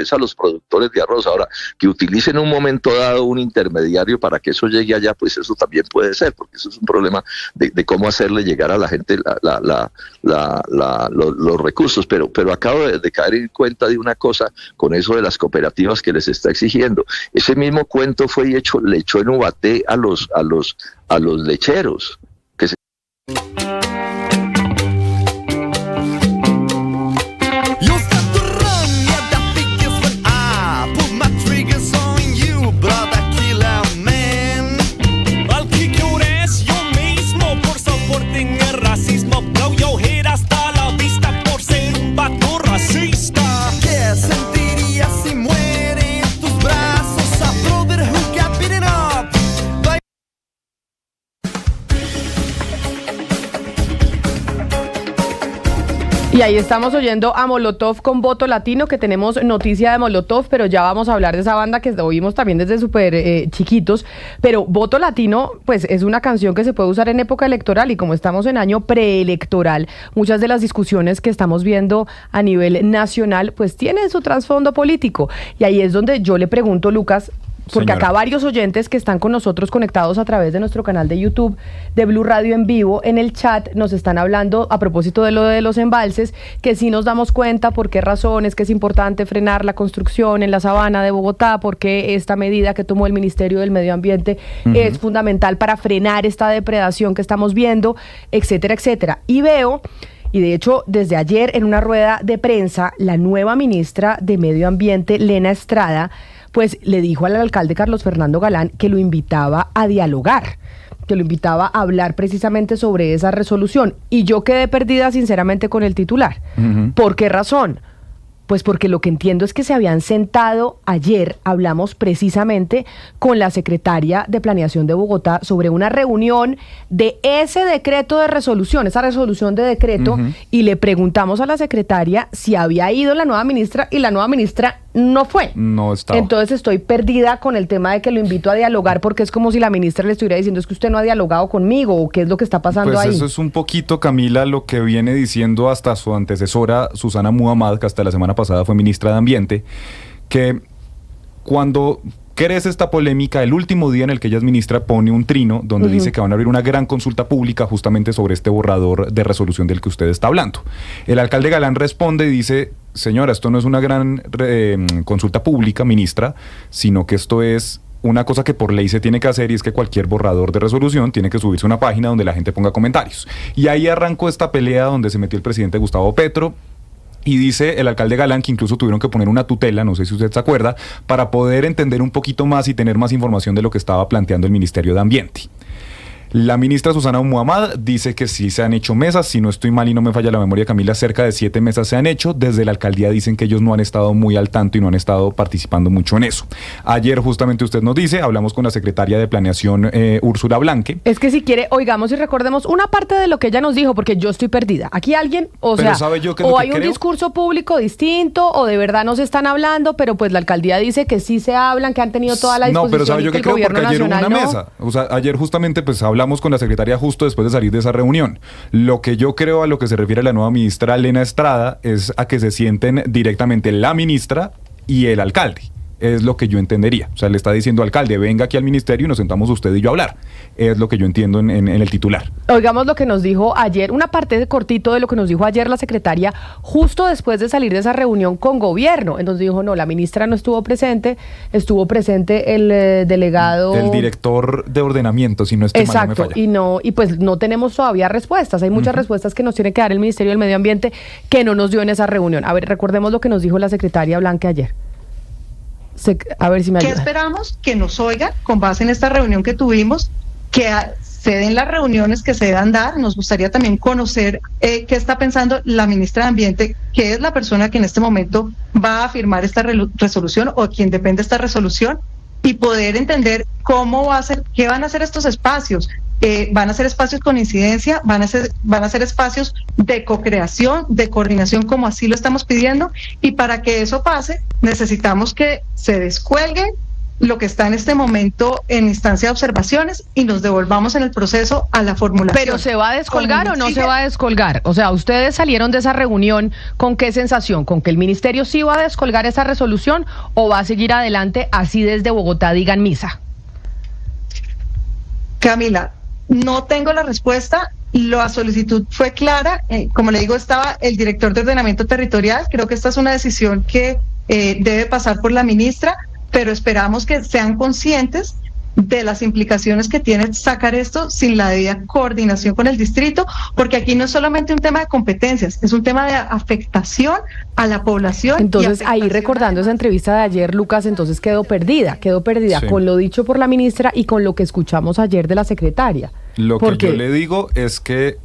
Ahora, que utilicen en un momento dado un intermediario para que eso llegue allá, pues eso también puede ser, porque eso es un problema de cómo hacerle llegar a la gente los recursos, pero acabo de caer en cuenta de una cosa con eso de las cooperativas que les está exigiendo. Ese mismo cuento le echó en Ubaté a los lecheros. Y ahí estamos oyendo a Molotov con Voto Latino, que tenemos noticia de Molotov, pero ya vamos a hablar de esa banda que oímos también desde súper chiquitos. Pero Voto Latino, pues es una canción que se puede usar en época electoral, y como estamos en año preelectoral, muchas de las discusiones que estamos viendo a nivel nacional, pues tienen su trasfondo político. Y ahí es donde yo le pregunto, Lucas, porque acá varios oyentes que están con nosotros conectados a través de nuestro canal de YouTube de Blue Radio en vivo, en el chat nos están hablando a propósito de lo de los embalses, que sí nos damos cuenta por qué razones que es importante frenar la construcción en la sabana de Bogotá, porque esta medida que tomó el Ministerio del Medio Ambiente es fundamental para frenar esta depredación que estamos viendo, etcétera, etcétera. Y veo... Y de hecho, desde ayer en una rueda de prensa, la nueva ministra de Medio Ambiente, Lena Estrada, pues le dijo al alcalde Carlos Fernando Galán que lo invitaba a dialogar, que lo invitaba a hablar precisamente sobre esa resolución. Y yo quedé perdida sinceramente con el titular. ¿Por qué razón? Pues porque lo que entiendo es que se habían sentado ayer, hablamos precisamente con la secretaria de Planeación de Bogotá sobre una reunión de ese decreto de resolución, esa resolución de decreto, y le preguntamos a la secretaria si había ido la nueva ministra, y la nueva ministra no fue. No estaba. Entonces estoy perdida con el tema de que lo invito a dialogar, porque es como si la ministra le estuviera diciendo, es que usted no ha dialogado conmigo, o qué es lo que está pasando pues ahí. Eso es un poquito, Camila, lo que viene diciendo hasta su antecesora, Susana Muhammad, que hasta la semana pasada fue ministra de Ambiente, que cuando crece esta polémica, el último día en el que ella es ministra pone un trino donde dice que van a abrir una gran consulta pública justamente sobre este borrador de resolución del que usted está hablando. El alcalde Galán responde y dice: señora, esto no es una gran consulta pública, ministra, sino que esto es una cosa que por ley se tiene que hacer, y es que cualquier borrador de resolución tiene que subirse a una página donde la gente ponga comentarios. Y ahí arrancó esta pelea donde se metió el presidente Gustavo Petro. Y dice el alcalde Galán que incluso tuvieron que poner una tutela, no sé si usted se acuerda, para poder entender un poquito más y tener más información de lo que estaba planteando el Ministerio de Ambiente. La ministra Susana Muhammad dice que sí se han hecho mesas, si no estoy mal y no me falla la memoria, Camila, cerca de 7 mesas se han hecho. Desde la alcaldía dicen que ellos no han estado muy al tanto y no han estado participando mucho en eso. Ayer justamente usted nos dice, hablamos con la secretaria de Planeación, Úrsula Blanque. Es que si quiere, oigamos y recordemos una parte de lo que ella nos dijo, porque yo estoy perdida. Aquí alguien, o pero sea, ¿sabe yo qué es o lo que hay un creo? discurso público distinto, o de verdad no se están hablando, pero pues la alcaldía dice que sí se hablan, que han tenido toda la disposición. No, pero ¿sabe yo qué creo? Porque ayer hubo una no. mesa. O sea, ayer justamente pues hablamos con la secretaria justo después de salir de esa reunión. Lo que yo creo, a lo que se refiere la nueva ministra Lena Estrada, es a que se sienten directamente la ministra y el alcalde. Es lo que yo entendería. O sea, le está diciendo: alcalde, venga aquí al ministerio y nos sentamos usted y yo a hablar. Es lo que yo entiendo en el titular. Oigamos lo que nos dijo ayer, una parte de cortito de lo que nos dijo ayer la secretaria, justo después de salir de esa reunión con gobierno. Entonces dijo: no, la ministra no estuvo presente el delegado... El director de ordenamiento, si no estoy mal, no me falla. Exacto, y pues no tenemos todavía respuestas. Hay muchas respuestas que nos tiene que dar el Ministerio del Medio Ambiente que no nos dio en esa reunión. A ver, recordemos lo que nos dijo la secretaria Blanque ayer. A ver si me ayuda. ¿Qué esperamos? Que nos oiga con base en esta reunión que tuvimos, que se den las reuniones que se deban dar. Nos gustaría también conocer qué está pensando la ministra de Ambiente, que es la persona que en este momento va a firmar esta resolución, o quien depende de esta resolución, y poder entender cómo va a ser, qué van a hacer estos espacios. Van a ser espacios con incidencia, van a ser espacios de co-creación, de coordinación, como así lo estamos pidiendo, y para que eso pase necesitamos que se descuelgue lo que está en este momento en instancia de observaciones y nos devolvamos en el proceso a la formulación. ¿Pero se va a descolgar o no se va a descolgar? O sea, ustedes salieron de esa reunión ¿con qué sensación? ¿Con que el ministerio sí va a descolgar esa resolución o va a seguir adelante así desde Bogotá digan misa? Camila, no tengo la respuesta. La solicitud fue clara. Como le digo, estaba el director de ordenamiento territorial. Creo que esta es una decisión que debe pasar por la ministra, pero esperamos que sean conscientes de las implicaciones que tiene sacar esto sin la debida coordinación con el distrito, porque aquí no es solamente un tema de competencias, es un tema de afectación a la población. Entonces, ahí recordando esa entrevista de ayer, Lucas, entonces quedó perdida sí, con lo dicho por la ministra y con lo que escuchamos ayer de la secretaria. Lo que yo le digo es que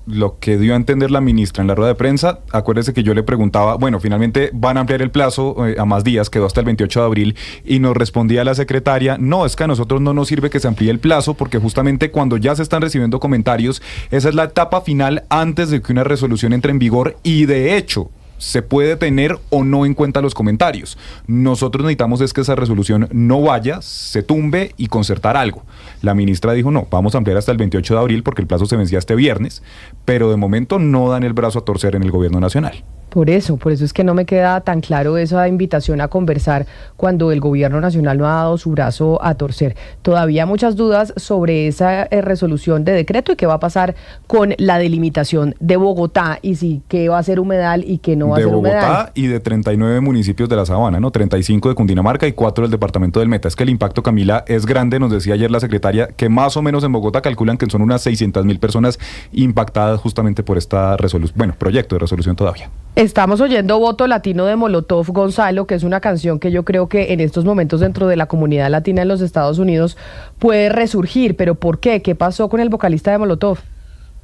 lo que dio a entender la ministra en la rueda de prensa, acuérdese que yo le preguntaba, bueno, finalmente van a ampliar el plazo a más días, quedó hasta el 28 de abril, y nos respondía la secretaria, no, es que a nosotros no nos sirve que se amplíe el plazo, porque justamente cuando ya se están recibiendo comentarios, esa es la etapa final antes de que una resolución entre en vigor, y de hecho, se puede tener o no en cuenta los comentarios. Nosotros necesitamos es que esa resolución no vaya, se tumbe y concertar algo. La ministra dijo, no, vamos a ampliar hasta el 28 de abril porque el plazo se vencía este viernes, pero de momento no dan el brazo a torcer en el gobierno nacional. Por eso es que no me queda tan claro esa invitación a conversar cuando el gobierno nacional no ha dado su brazo a torcer. Todavía muchas dudas sobre esa resolución de decreto y qué va a pasar con la delimitación de Bogotá y si qué va a ser humedal y qué no va a ser humedal. De Bogotá y de 39 municipios de la Sabana, ¿no? 35 de Cundinamarca y 4 del departamento del Meta. Es que el impacto, Camila, es grande. Nos decía ayer la secretaria que más o menos en Bogotá calculan que son unas 600.000 personas impactadas justamente por esta resolución, bueno, proyecto de resolución todavía. Estamos oyendo Voto Latino de Molotov, Gonzalo, que es una canción que yo creo que en estos momentos dentro de la comunidad latina en los Estados Unidos puede resurgir. ¿Pero por qué? ¿Qué pasó con el vocalista de Molotov?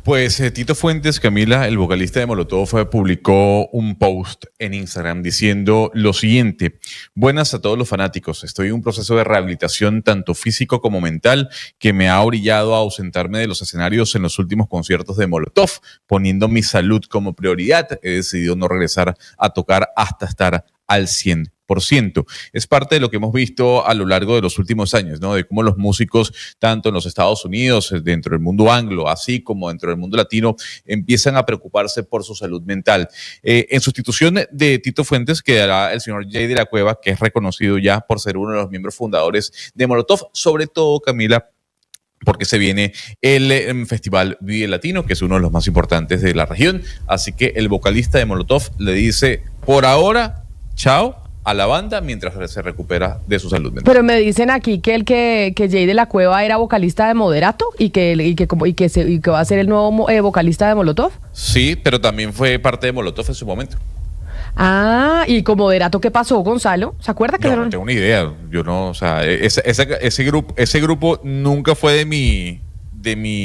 Pues Tito Fuentes, Camila, el vocalista de Molotov, publicó un post en Instagram diciendo lo siguiente: buenas a todos los fanáticos, estoy en un proceso de rehabilitación tanto físico como mental que me ha orillado a ausentarme de los escenarios en los últimos conciertos de Molotov, poniendo mi salud como prioridad, he decidido no regresar a tocar hasta estar al 100%. Es parte de lo que hemos visto a lo largo de los últimos años, ¿no? De cómo los músicos, tanto en los Estados Unidos, dentro del mundo anglo, así como dentro del mundo latino, empiezan a preocuparse por su salud mental. En sustitución de Tito Fuentes quedará el señor Jay de la Cueva, que es reconocido ya por ser uno de los miembros fundadores de Molotov, sobre todo, Camila, porque se viene el Festival Vive Latino, que es uno de los más importantes de la región. Así que el vocalista de Molotov le dice, por ahora, chao a la banda mientras se recupera de su salud mental. Pero me dicen aquí que Jay de la Cueva era vocalista de Moderato y que va a ser el nuevo vocalista de Molotov. Sí, pero también fue parte de Molotov en su momento. Ah, ¿y con Moderato qué pasó, Gonzalo? ¿Se acuerda que no tengo ni idea. Yo no, o sea, ese grupo nunca fue de mi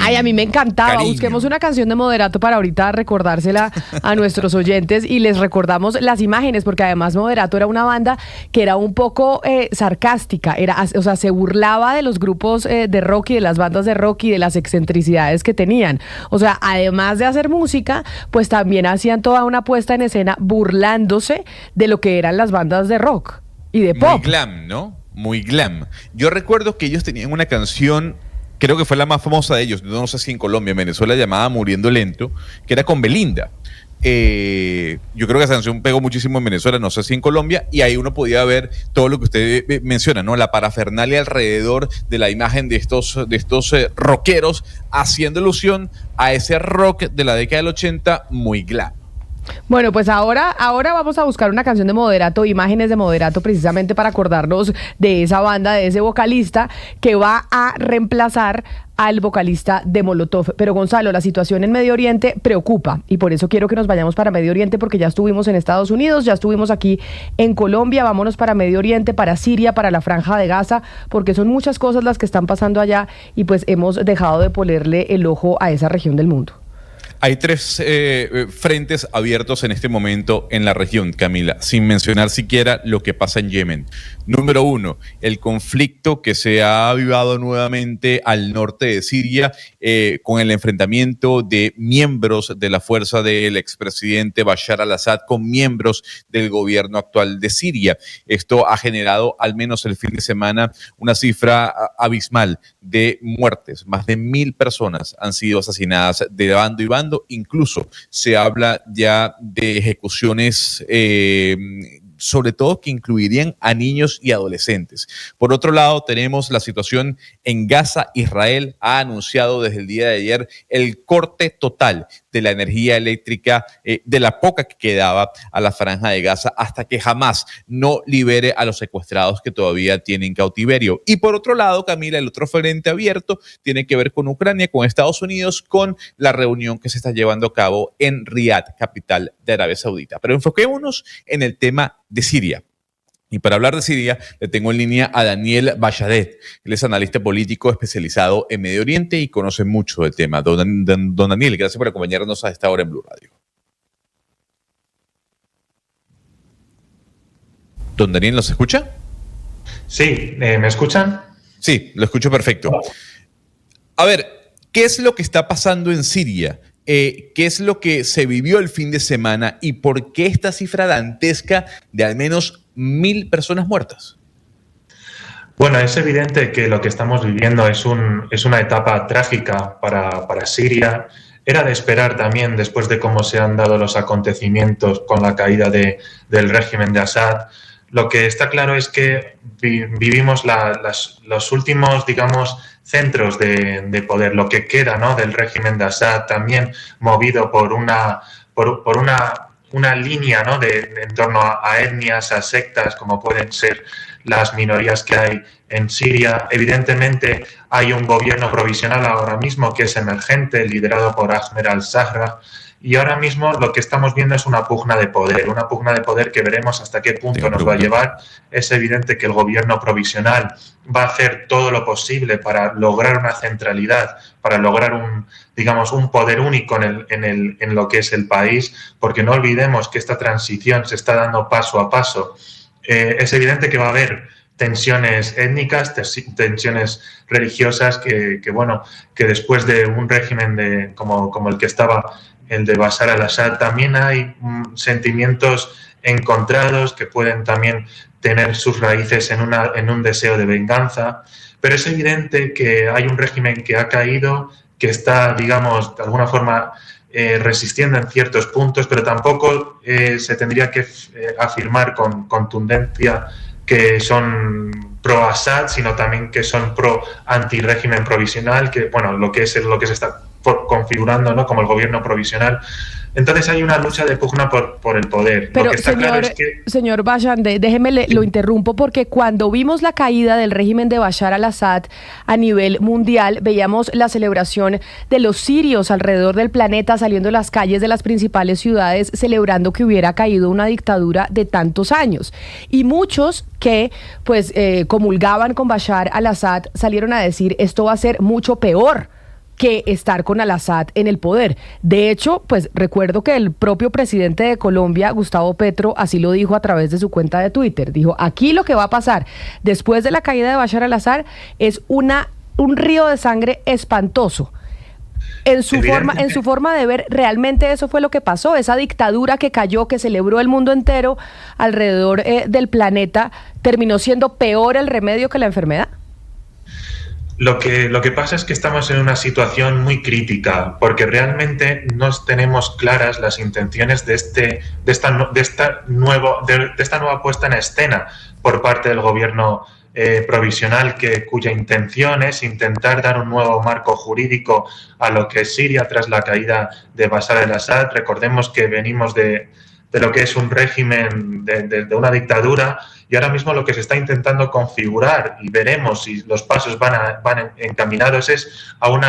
Ay, a mí me encantaba. Cariño. Busquemos una canción de Moderato para ahorita recordársela a nuestros oyentes y les recordamos las imágenes, porque además Moderato era una banda que era un poco sarcástica, o sea, se burlaba de los grupos de rock y de las bandas de rock y de las excentricidades que tenían. O sea, además de hacer música, pues también hacían toda una puesta en escena burlándose de lo que eran las bandas de rock y de pop. Muy glam, ¿no? Muy glam. Yo recuerdo que ellos tenían una canción, creo que fue la más famosa de ellos, no sé si en Colombia, en Venezuela, llamada Muriendo Lento, que era con Belinda. Yo creo que esa canción pegó muchísimo en Venezuela, no sé si en Colombia, y ahí uno podía ver todo lo que usted menciona, ¿no? La parafernalia alrededor de la imagen de estos rockeros, haciendo alusión a ese rock de la década del 80 muy glam. Bueno, pues ahora vamos a buscar una canción de Moderato, imágenes de Moderato, precisamente para acordarnos de esa banda, de ese vocalista que va a reemplazar al vocalista de Molotov. Pero Gonzalo, la situación en Medio Oriente preocupa y por eso quiero que nos vayamos para Medio Oriente, porque ya estuvimos en Estados Unidos, ya estuvimos aquí en Colombia, vámonos para Medio Oriente, para Siria, para la Franja de Gaza, porque son muchas cosas las que están pasando allá y pues hemos dejado de ponerle el ojo a esa región del mundo. Hay tres frentes abiertos en este momento en la región, Camila, sin mencionar siquiera lo que pasa en Yemen. Número uno, el conflicto que se ha avivado nuevamente al norte de Siria con el enfrentamiento de miembros de la fuerza del expresidente Bashar al-Assad con miembros del gobierno actual de Siria. Esto ha generado, al menos el fin de semana, una cifra abismal de muertes. Más de 1.000 personas han sido asesinadas de bando y bando. Incluso se habla ya de ejecuciones sobre todo que incluirían a niños y adolescentes. Por otro lado, tenemos la situación en Gaza. Israel ha anunciado desde el día de ayer el corte total de la energía eléctrica, de la poca que quedaba a la Franja de Gaza, hasta que Hamás no libere a los secuestrados que todavía tienen cautiverio. Y por otro lado, Camila, el otro frente abierto tiene que ver con Ucrania, con Estados Unidos, con la reunión que se está llevando a cabo en Riad, capital de Arabia Saudita. Pero enfoquémonos en el tema de Siria. Y para hablar de Siria, le tengo en línea a Daniel Bayadet. Él es analista político especializado en Medio Oriente y conoce mucho del tema. Don Daniel, gracias por acompañarnos a esta hora en Blue Radio. ¿Don Daniel nos escucha? Sí, ¿me escuchan? Sí, lo escucho perfecto. A ver, ¿qué es lo que está pasando en Siria? ¿Qué es lo que se vivió el fin de semana y por qué esta cifra dantesca de al menos 1.000 personas muertas? Bueno, es evidente que lo que estamos viviendo es una etapa trágica para Siria. Era de esperar también, después de cómo se han dado los acontecimientos con la caída del régimen de Assad. Lo que está claro es que vivimos los últimos, digamos, centros de poder, lo que queda, ¿no?, del régimen de Assad, también movido por una línea, ¿no?, en torno a etnias, a sectas, como pueden ser las minorías que hay en Siria. Evidentemente hay un gobierno provisional ahora mismo que es emergente, liderado por Ahmed al-Shara, y ahora mismo lo que estamos viendo es una pugna de poder que veremos hasta qué punto nos va a llevar. Es evidente que el gobierno provisional va a hacer todo lo posible para lograr una centralidad, para lograr un poder único en lo que es el país, porque no olvidemos que esta transición se está dando paso a paso. Es evidente que va a haber tensiones étnicas, tensiones religiosas que después de un régimen como el que estaba el de Bashar al-Assad, también hay sentimientos encontrados que pueden también tener sus raíces en un deseo de venganza, pero es evidente que hay un régimen que ha caído, que está, digamos, de alguna forma resistiendo en ciertos puntos, pero tampoco se tendría que afirmar con contundencia que son pro-Assad, sino también que son pro-antirégimen provisional, que lo que se está configurando, ¿no?, como el gobierno provisional. Entonces hay una lucha de pugna por el poder. Pero lo que está claro es que... señor Bayadet, déjeme lo interrumpo, porque cuando vimos la caída del régimen de Bashar al-Assad a nivel mundial, veíamos la celebración de los sirios alrededor del planeta saliendo a las calles de las principales ciudades celebrando que hubiera caído una dictadura de tantos años. Y muchos que comulgaban con Bashar al-Assad salieron a decir esto va a ser mucho peor que estar con al-Assad en el poder. De hecho, recuerdo que el propio presidente de Colombia, Gustavo Petro, así lo dijo a través de su cuenta de Twitter. Dijo, aquí lo que va a pasar después de la caída de Bashar al-Assad es un río de sangre espantoso. En su forma de ver, realmente eso fue lo que pasó. Esa dictadura que cayó, que celebró el mundo entero alrededor del planeta, ¿terminó siendo peor el remedio que la enfermedad? Lo que pasa es que estamos en una situación muy crítica, porque realmente no tenemos claras las intenciones de esta nueva puesta en escena por parte del gobierno provisional, cuya intención es intentar dar un nuevo marco jurídico a lo que es Siria tras la caída de Bashar al-Assad. Recordemos que venimos de lo que es un régimen de una dictadura, y ahora mismo lo que se está intentando configurar, y veremos si los pasos van encaminados, es a un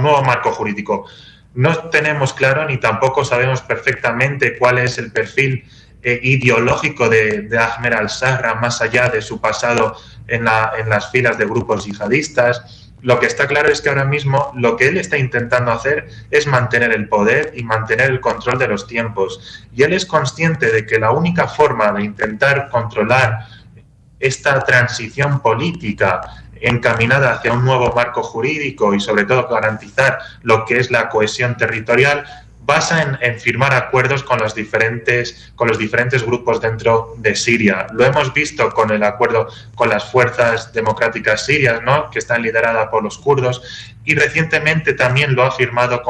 nuevo marco jurídico. No tenemos claro ni tampoco sabemos perfectamente cuál es el perfil ideológico de Ahmed al-Shara, más allá de su pasado en las filas de grupos yihadistas. Lo que está claro es que ahora mismo lo que él está intentando hacer es mantener el poder y mantener el control de los tiempos. Y él es consciente de que la única forma de intentar controlar esta transición política encaminada hacia un nuevo marco jurídico y sobre todo garantizar lo que es la cohesión territorial basa en firmar acuerdos con los diferentes grupos dentro de Siria. Lo hemos visto con el acuerdo con las fuerzas democráticas sirias, ¿no?, que están lideradas por los kurdos, y recientemente también lo ha firmado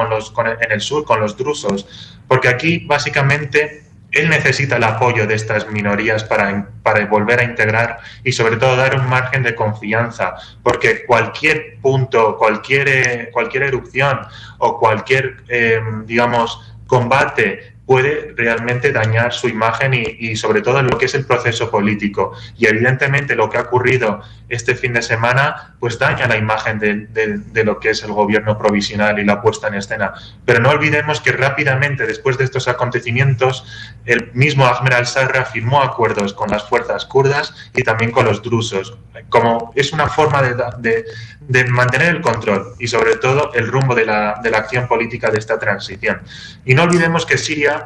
en el sur con los drusos, porque aquí básicamente él necesita el apoyo de estas minorías para volver a integrar y sobre todo dar un margen de confianza, porque cualquier punto, cualquier erupción o cualquier, combate puede realmente dañar su imagen y sobre todo lo que es el proceso político. Y evidentemente lo que ha ocurrido este fin de semana pues daña la imagen de lo que es el gobierno provisional y la puesta en escena. Pero no olvidemos que rápidamente después de estos acontecimientos el mismo Ahmed al-Sarra firmó acuerdos con las fuerzas kurdas y también con los drusos, como es una forma de mantener el control y sobre todo el rumbo de la acción política de esta transición. Y no olvidemos que Siria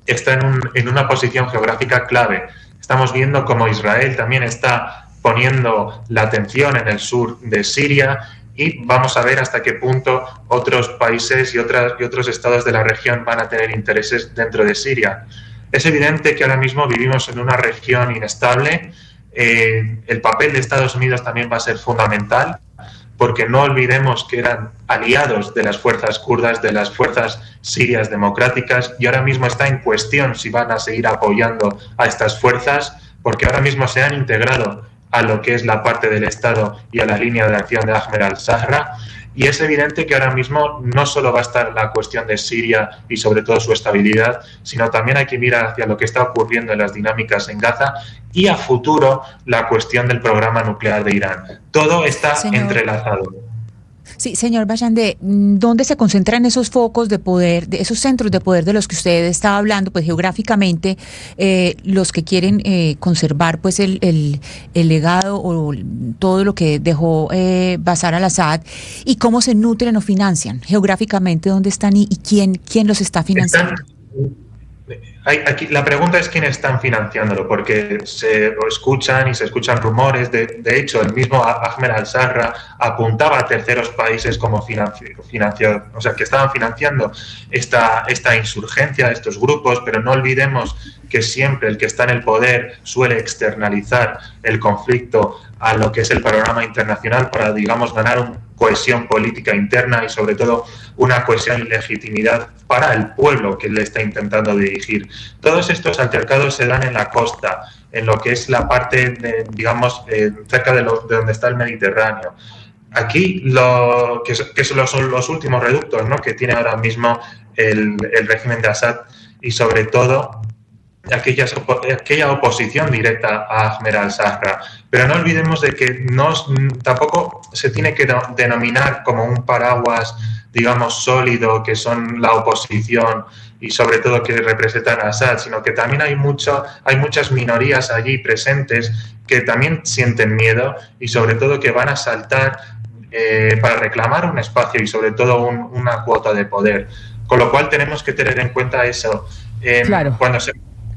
está en una posición geográfica clave. Estamos viendo cómo Israel también está poniendo la atención en el sur de Siria y vamos a ver hasta qué punto otros países y otros estados de la región van a tener intereses dentro de Siria. Es evidente que ahora mismo vivimos en una región inestable. El papel de Estados Unidos también va a ser fundamental, porque no olvidemos que eran aliados de las fuerzas kurdas, de las fuerzas sirias democráticas, y ahora mismo está en cuestión si van a seguir apoyando a estas fuerzas, porque ahora mismo se han integrado a lo que es la parte del Estado y a la línea de acción de Ahmed al-Sarra, y es evidente que ahora mismo no solo va a estar la cuestión de Siria y sobre todo su estabilidad, sino también hay que mirar hacia lo que está ocurriendo en las dinámicas en Gaza y a futuro la cuestión del programa nuclear de Irán. Todo está entrelazado. Sí, señor Bachande, ¿dónde se concentran esos focos de poder, de esos centros de poder de los que usted estaba hablando, pues geográficamente, los que quieren conservar pues el legado o todo lo que dejó Bashar al-Assad, y cómo se nutren o financian geográficamente, dónde están y quién los está financiando? Aquí, la pregunta es quiénes están financiándolo, porque se escuchan rumores. De hecho, el mismo Ahmed al-Sarra apuntaba a terceros países como o sea, que estaban financiando esta insurgencia, estos grupos, pero no olvidemos que siempre el que está en el poder suele externalizar el conflicto a lo que es el panorama internacional para, digamos, ganar una cohesión política interna y sobre todo una cohesión y legitimidad para el pueblo que le está intentando dirigir. Todos estos altercados se dan en la costa, en lo que es la parte, cerca de donde está el Mediterráneo. Aquí que son los últimos reductos, ¿no?, que tiene ahora mismo el régimen de Assad y sobre todo aquella oposición directa a Ahmed al-Sarra. Pero no olvidemos de que tampoco se tiene que denominar como un paraguas, digamos, sólido, que son la oposición y sobre todo que representan a Assad, sino que también hay muchas minorías allí presentes que también sienten miedo y sobre todo que van a saltar para reclamar un espacio y sobre todo una cuota de poder. Con lo cual tenemos que tener en cuenta eso. Claro.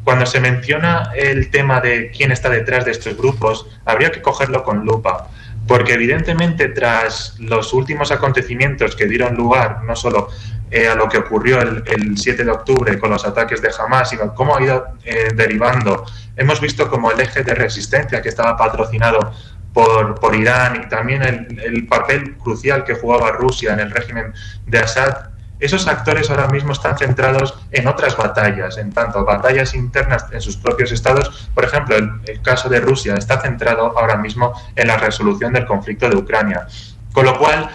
Cuando se menciona el tema de quién está detrás de estos grupos, habría que cogerlo con lupa, porque evidentemente tras los últimos acontecimientos que dieron lugar no solo a lo que ocurrió el 7 de octubre con los ataques de Hamas, sino cómo ha ido derivando, hemos visto como el eje de resistencia que estaba patrocinado por Irán y también el papel crucial que jugaba Rusia en el régimen de Assad. Esos actores ahora mismo están centrados en otras batallas, en tanto batallas internas en sus propios estados. Por ejemplo, el caso de Rusia está centrado ahora mismo en la resolución del conflicto de Ucrania. Con lo cual,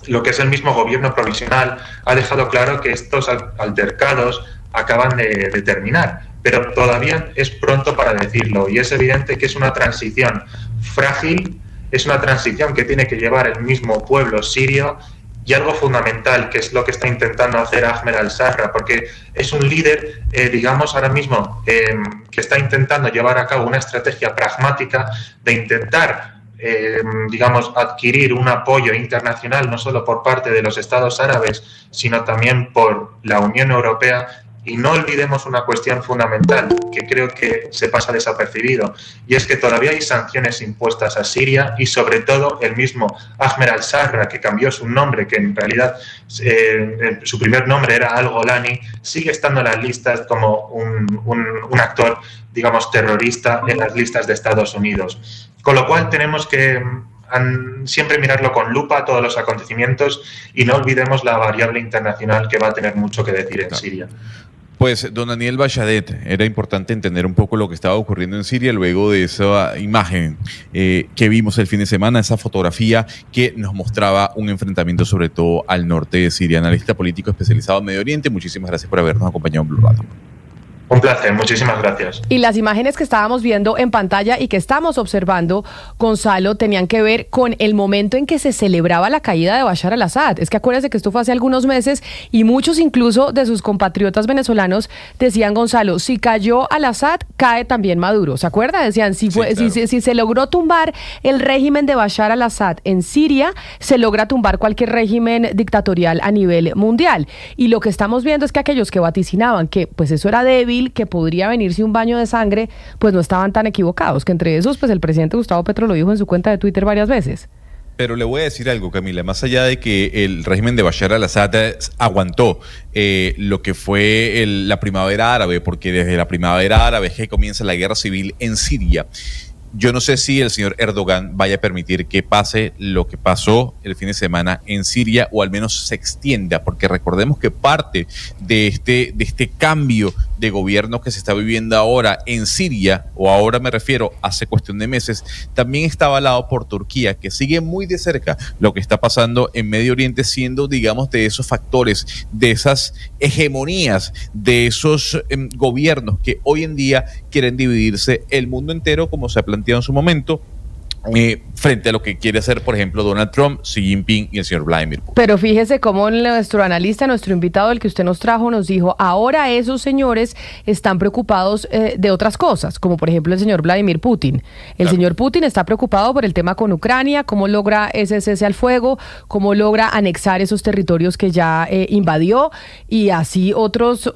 lo que es el mismo gobierno provisional ha dejado claro que estos altercados acaban de terminar, pero todavía es pronto para decirlo y es evidente que es una transición frágil. Es una transición que tiene que llevar el mismo pueblo sirio y algo fundamental, que es lo que está intentando hacer Ahmed al-Sarra, porque es un líder, ahora mismo, que está intentando llevar a cabo una estrategia pragmática de intentar, adquirir un apoyo internacional, no solo por parte de los estados árabes, sino también por la Unión Europea. Y no olvidemos una cuestión fundamental que creo que se pasa desapercibido, y es que todavía hay sanciones impuestas a Siria y sobre todo el mismo Ahmed al-Sarra, que cambió su nombre, que en realidad su primer nombre era al-Golani, sigue estando en las listas como un actor, terrorista en las listas de Estados Unidos. Con lo cual tenemos que siempre mirarlo con lupa todos los acontecimientos y no olvidemos la variable internacional que va a tener mucho que decir en Siria. Pues, don Daniel Bachelet, era importante entender un poco lo que estaba ocurriendo en Siria luego de esa imagen que vimos el fin de semana, esa fotografía que nos mostraba un enfrentamiento sobre todo al norte de Siria. Analista político especializado en Medio Oriente, muchísimas gracias por habernos acompañado en Blue Radio. Un placer, muchísimas gracias. Y las imágenes que estábamos viendo en pantalla y que estamos observando, Gonzalo, tenían que ver con el momento en que se celebraba la caída de Bashar al-Assad. Es que acuérdese que esto fue hace algunos meses y muchos incluso de sus compatriotas venezolanos decían, Gonzalo, si cayó al-Assad, cae también Maduro. ¿Se acuerda? Decían, si se logró tumbar el régimen de Bashar al-Assad en Siria, se logra tumbar cualquier régimen dictatorial a nivel mundial. Y lo que estamos viendo es que aquellos que vaticinaban que pues eso era débil, que podría venirse un baño de sangre, pues no estaban tan equivocados, que entre esos, pues el presidente Gustavo Petro lo dijo en su cuenta de Twitter varias veces. Pero le voy a decir algo, Camila, más allá de que el régimen de Bashar al-Assad aguantó lo que fue la primavera árabe, porque desde la primavera árabe es que comienza la guerra civil en Siria. Yo no sé si el señor Erdogan vaya a permitir que pase lo que pasó el fin de semana en Siria, o al menos se extienda, porque recordemos que parte de este cambio de gobierno que se está viviendo ahora en Siria, o ahora me refiero hace cuestión de meses, también está avalado por Turquía, que sigue muy de cerca lo que está pasando en Medio Oriente, siendo, digamos, de esos factores, de esas hegemonías, de esos gobiernos que hoy en día quieren dividirse el mundo entero, como se ha planteado en su momento, frente a lo que quiere hacer, por ejemplo, Donald Trump, Xi Jinping y el señor Vladimir Putin. Pero fíjese cómo nuestro analista, nuestro invitado, el que usted nos trajo, nos dijo, ahora esos señores están preocupados de otras cosas, como por ejemplo el señor Vladimir Putin. El señor Putin está preocupado por el tema con Ucrania, cómo logra ese cese al fuego, cómo logra anexar esos territorios que ya invadió, y así otros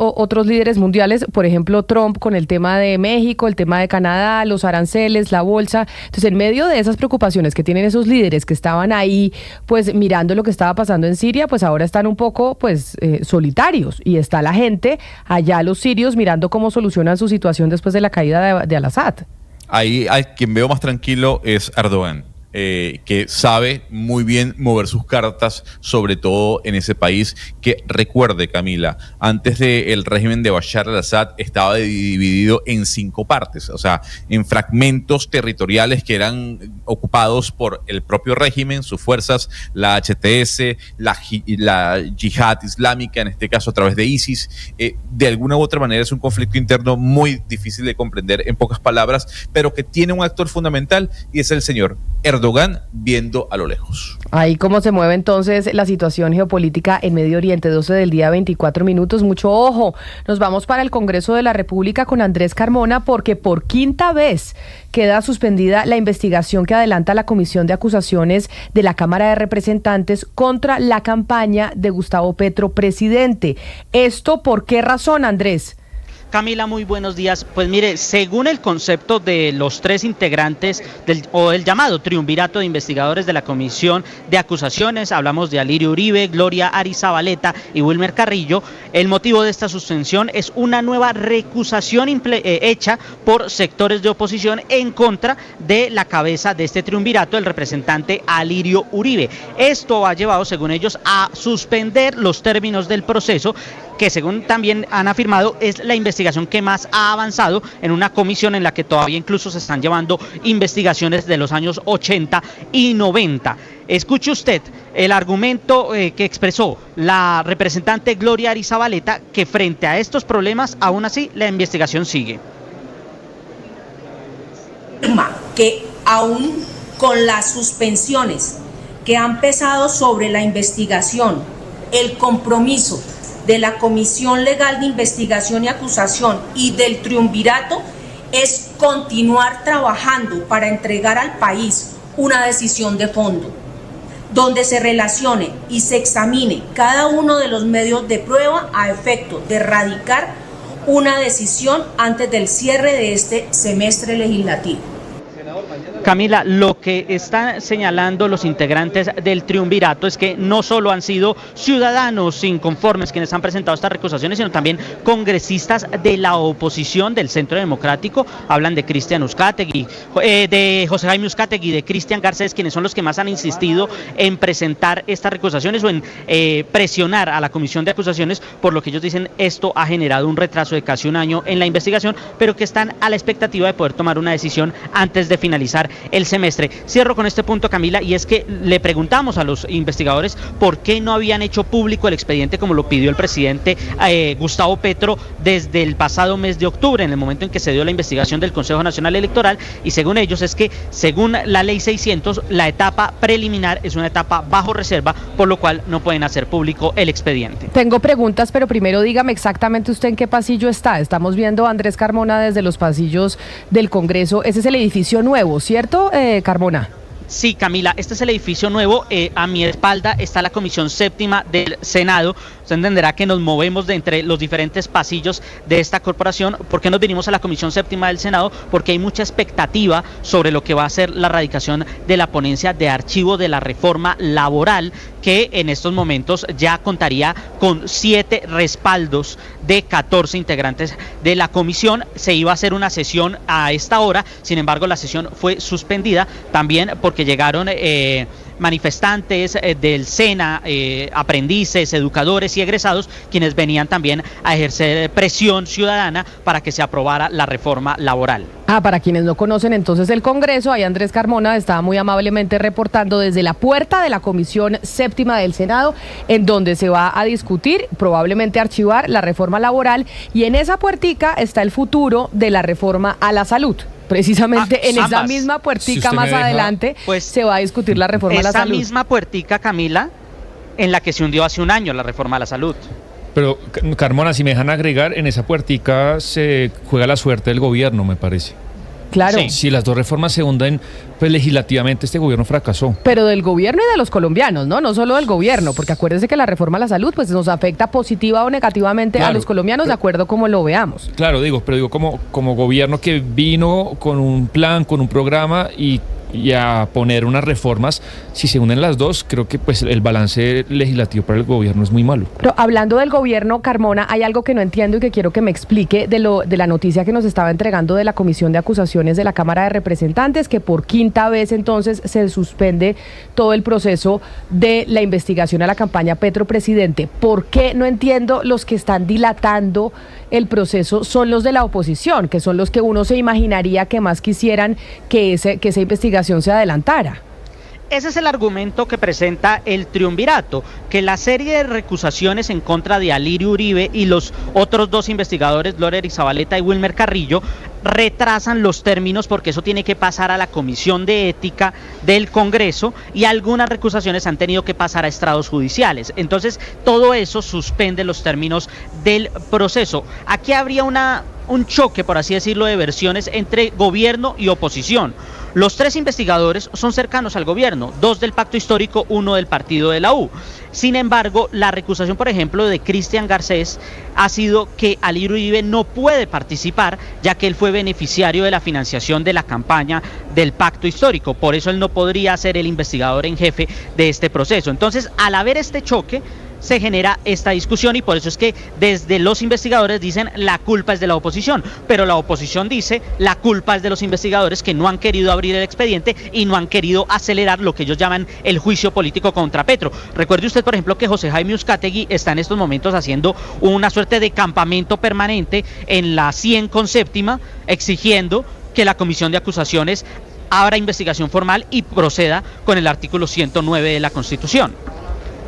líderes mundiales, por ejemplo Trump con el tema de México, el tema de Canadá, los aranceles, la bolsa. Entonces, en medio de esas preocupaciones que tienen esos líderes que estaban ahí, pues mirando lo que estaba pasando en Siria, pues ahora están un poco solitarios, y está la gente allá, los sirios, mirando cómo solucionan su situación después de la caída de al-Assad. Ahí quien veo más tranquilo es Erdogan, que sabe muy bien mover sus cartas, sobre todo en ese país que, recuerde, Camila, antes del régimen de Bashar al-Assad estaba dividido en 5 partes, o sea, en fragmentos territoriales que eran ocupados por el propio régimen, sus fuerzas, la HTS, la Yihad Islámica, en este caso a través de ISIS. De alguna u otra manera es un conflicto interno muy difícil de comprender en pocas palabras, pero que tiene un actor fundamental, y es el señor Erdogan, viendo a lo lejos. Ahí cómo se mueve entonces la situación geopolítica en Medio Oriente, 12 del día, 24 minutos. Mucho ojo, nos vamos para el Congreso de la República con Andrés Carmona, porque por quinta vez queda suspendida la investigación que adelanta la Comisión de Acusaciones de la Cámara de Representantes contra la campaña de Gustavo Petro, presidente. ¿Esto por qué razón, Andrés? Camila, muy buenos días. Pues mire, según el concepto de los 3 integrantes del llamado triunvirato de investigadores de la Comisión de Acusaciones, hablamos de Alirio Uribe, Gloria Arizabaleta y Wilmer Carrillo, el motivo de esta suspensión es una nueva recusación hecha por sectores de oposición en contra de la cabeza de este triunvirato, el representante Alirio Uribe. Esto ha llevado, según ellos, a suspender los términos del proceso, que según también han afirmado es la investigación que más ha avanzado en una comisión en la que todavía incluso se están llevando investigaciones de los años 80 y 90. Escuche usted el argumento que expresó la representante Gloria Arizabaleta, que frente a estos problemas, aún así, la investigación sigue. Que aún con las suspensiones que han pesado sobre la investigación, el compromiso de la Comisión Legal de Investigación y Acusación y del triunvirato es continuar trabajando para entregar al país una decisión de fondo, donde se relacione y se examine cada uno de los medios de prueba a efecto de radicar una decisión antes del cierre de este semestre legislativo. Camila, lo que están señalando los integrantes del triunvirato es que no solo han sido ciudadanos inconformes quienes han presentado estas recusaciones, sino también congresistas de la oposición del Centro Democrático. Hablan de Cristian Uzcategui, de José Jaime Uzcategui, de Cristian Garcés, quienes son los que más han insistido en presentar estas recusaciones o en presionar a la Comisión de Acusaciones, por lo que ellos dicen esto ha generado un retraso de casi un año en la investigación, pero que están a la expectativa de poder tomar una decisión antes de finalizar el semestre. Cierro con este punto, Camila, y es que le preguntamos a los investigadores por qué no habían hecho público el expediente como lo pidió el presidente Gustavo Petro desde el pasado mes de octubre, en el momento en que se dio la investigación del Consejo Nacional Electoral, y según ellos es que, según la ley 600, la etapa preliminar es una etapa bajo reserva, por lo cual no pueden hacer público el expediente. Tengo preguntas, pero primero dígame exactamente usted en qué pasillo está. Estamos viendo a Andrés Carmona desde los pasillos del Congreso. Ese es el edificio nuevo, ¿cierto, Carmona? Sí, Camila, este es el edificio nuevo. A mi espalda está la Comisión Séptima del Senado. Usted entenderá que nos movemos de entre los diferentes pasillos de esta corporación. ¿Por qué nos vinimos a la Comisión Séptima del Senado? Porque hay mucha expectativa sobre lo que va a ser la radicación de la ponencia de archivo de la reforma laboral, que en estos momentos ya contaría con 7 respaldos de 14 integrantes de la comisión. Se iba a hacer una sesión a esta hora, sin embargo la sesión fue suspendida también porque llegaron manifestantes del SENA, aprendices, educadores y egresados, quienes venían también a ejercer presión ciudadana para que se aprobara la reforma laboral. Para quienes no conocen entonces el Congreso, ahí Andrés Carmona estaba muy amablemente reportando desde la puerta de la Comisión Séptima del Senado, en donde se va a discutir, probablemente archivar la reforma laboral, y en esa puertica está el futuro de la reforma a la salud. Precisamente en esa misma puertica si más adelante pues, se va a discutir la reforma a la salud. Esa misma puertica, Camila, en la que se hundió hace un año la reforma a la salud. Pero, Carmona, si me dejan agregar, en esa puertica se juega la suerte del gobierno, me parece. Claro. Sí. Si las dos reformas se hunden, pues legislativamente este gobierno fracasó. Pero del gobierno y de los colombianos, ¿no? No solo del gobierno, porque acuérdense que la reforma a la salud pues nos afecta positiva o negativamente a los colombianos, de acuerdo como lo veamos. Claro, pero digo como gobierno que vino con un plan, con un programa y a poner unas reformas, si se unen las dos, creo que pues el balance legislativo para el gobierno es muy malo. Pero hablando del gobierno, Carmona, hay algo que no entiendo y que quiero que me explique de la noticia que nos estaba entregando de la Comisión de Acusaciones de la Cámara de Representantes, que por quinta vez entonces se suspende todo el proceso de la investigación a la campaña Petro Presidente. ¿Por qué? No entiendo. Los que están dilatando el proceso son los de la oposición, que son los que uno se imaginaría que más quisieran que esa investigación se adelantara. Ese es el argumento que presenta el triunvirato, que la serie de recusaciones en contra de Alirio Uribe y los otros 2 investigadores, Gloria Zabaleta y Wilmer Carrillo, retrasan los términos porque eso tiene que pasar a la Comisión de Ética del Congreso y algunas recusaciones han tenido que pasar a estrados judiciales. Entonces, todo eso suspende los términos del proceso. Aquí habría un choque, por así decirlo, de versiones entre gobierno y oposición. Los 3 investigadores son cercanos al gobierno, 2 del Pacto Histórico, 1 del partido de la U. Sin embargo, la recusación, por ejemplo, de Cristian Garcés ha sido que Alirio Uribe no puede participar, ya que él fue beneficiario de la financiación de la campaña del Pacto Histórico. Por eso él no podría ser el investigador en jefe de este proceso. Entonces, al haber este choque, se genera esta discusión y por eso es que desde los investigadores dicen la culpa es de la oposición, pero la oposición dice la culpa es de los investigadores que no han querido abrir el expediente y no han querido acelerar lo que ellos llaman el juicio político contra Petro. Recuerde usted, por ejemplo, que José Jaime Uzcategui está en estos momentos haciendo una suerte de campamento permanente en la 100 con séptima, exigiendo que la Comisión de Acusaciones abra investigación formal y proceda con el artículo 109 de la Constitución.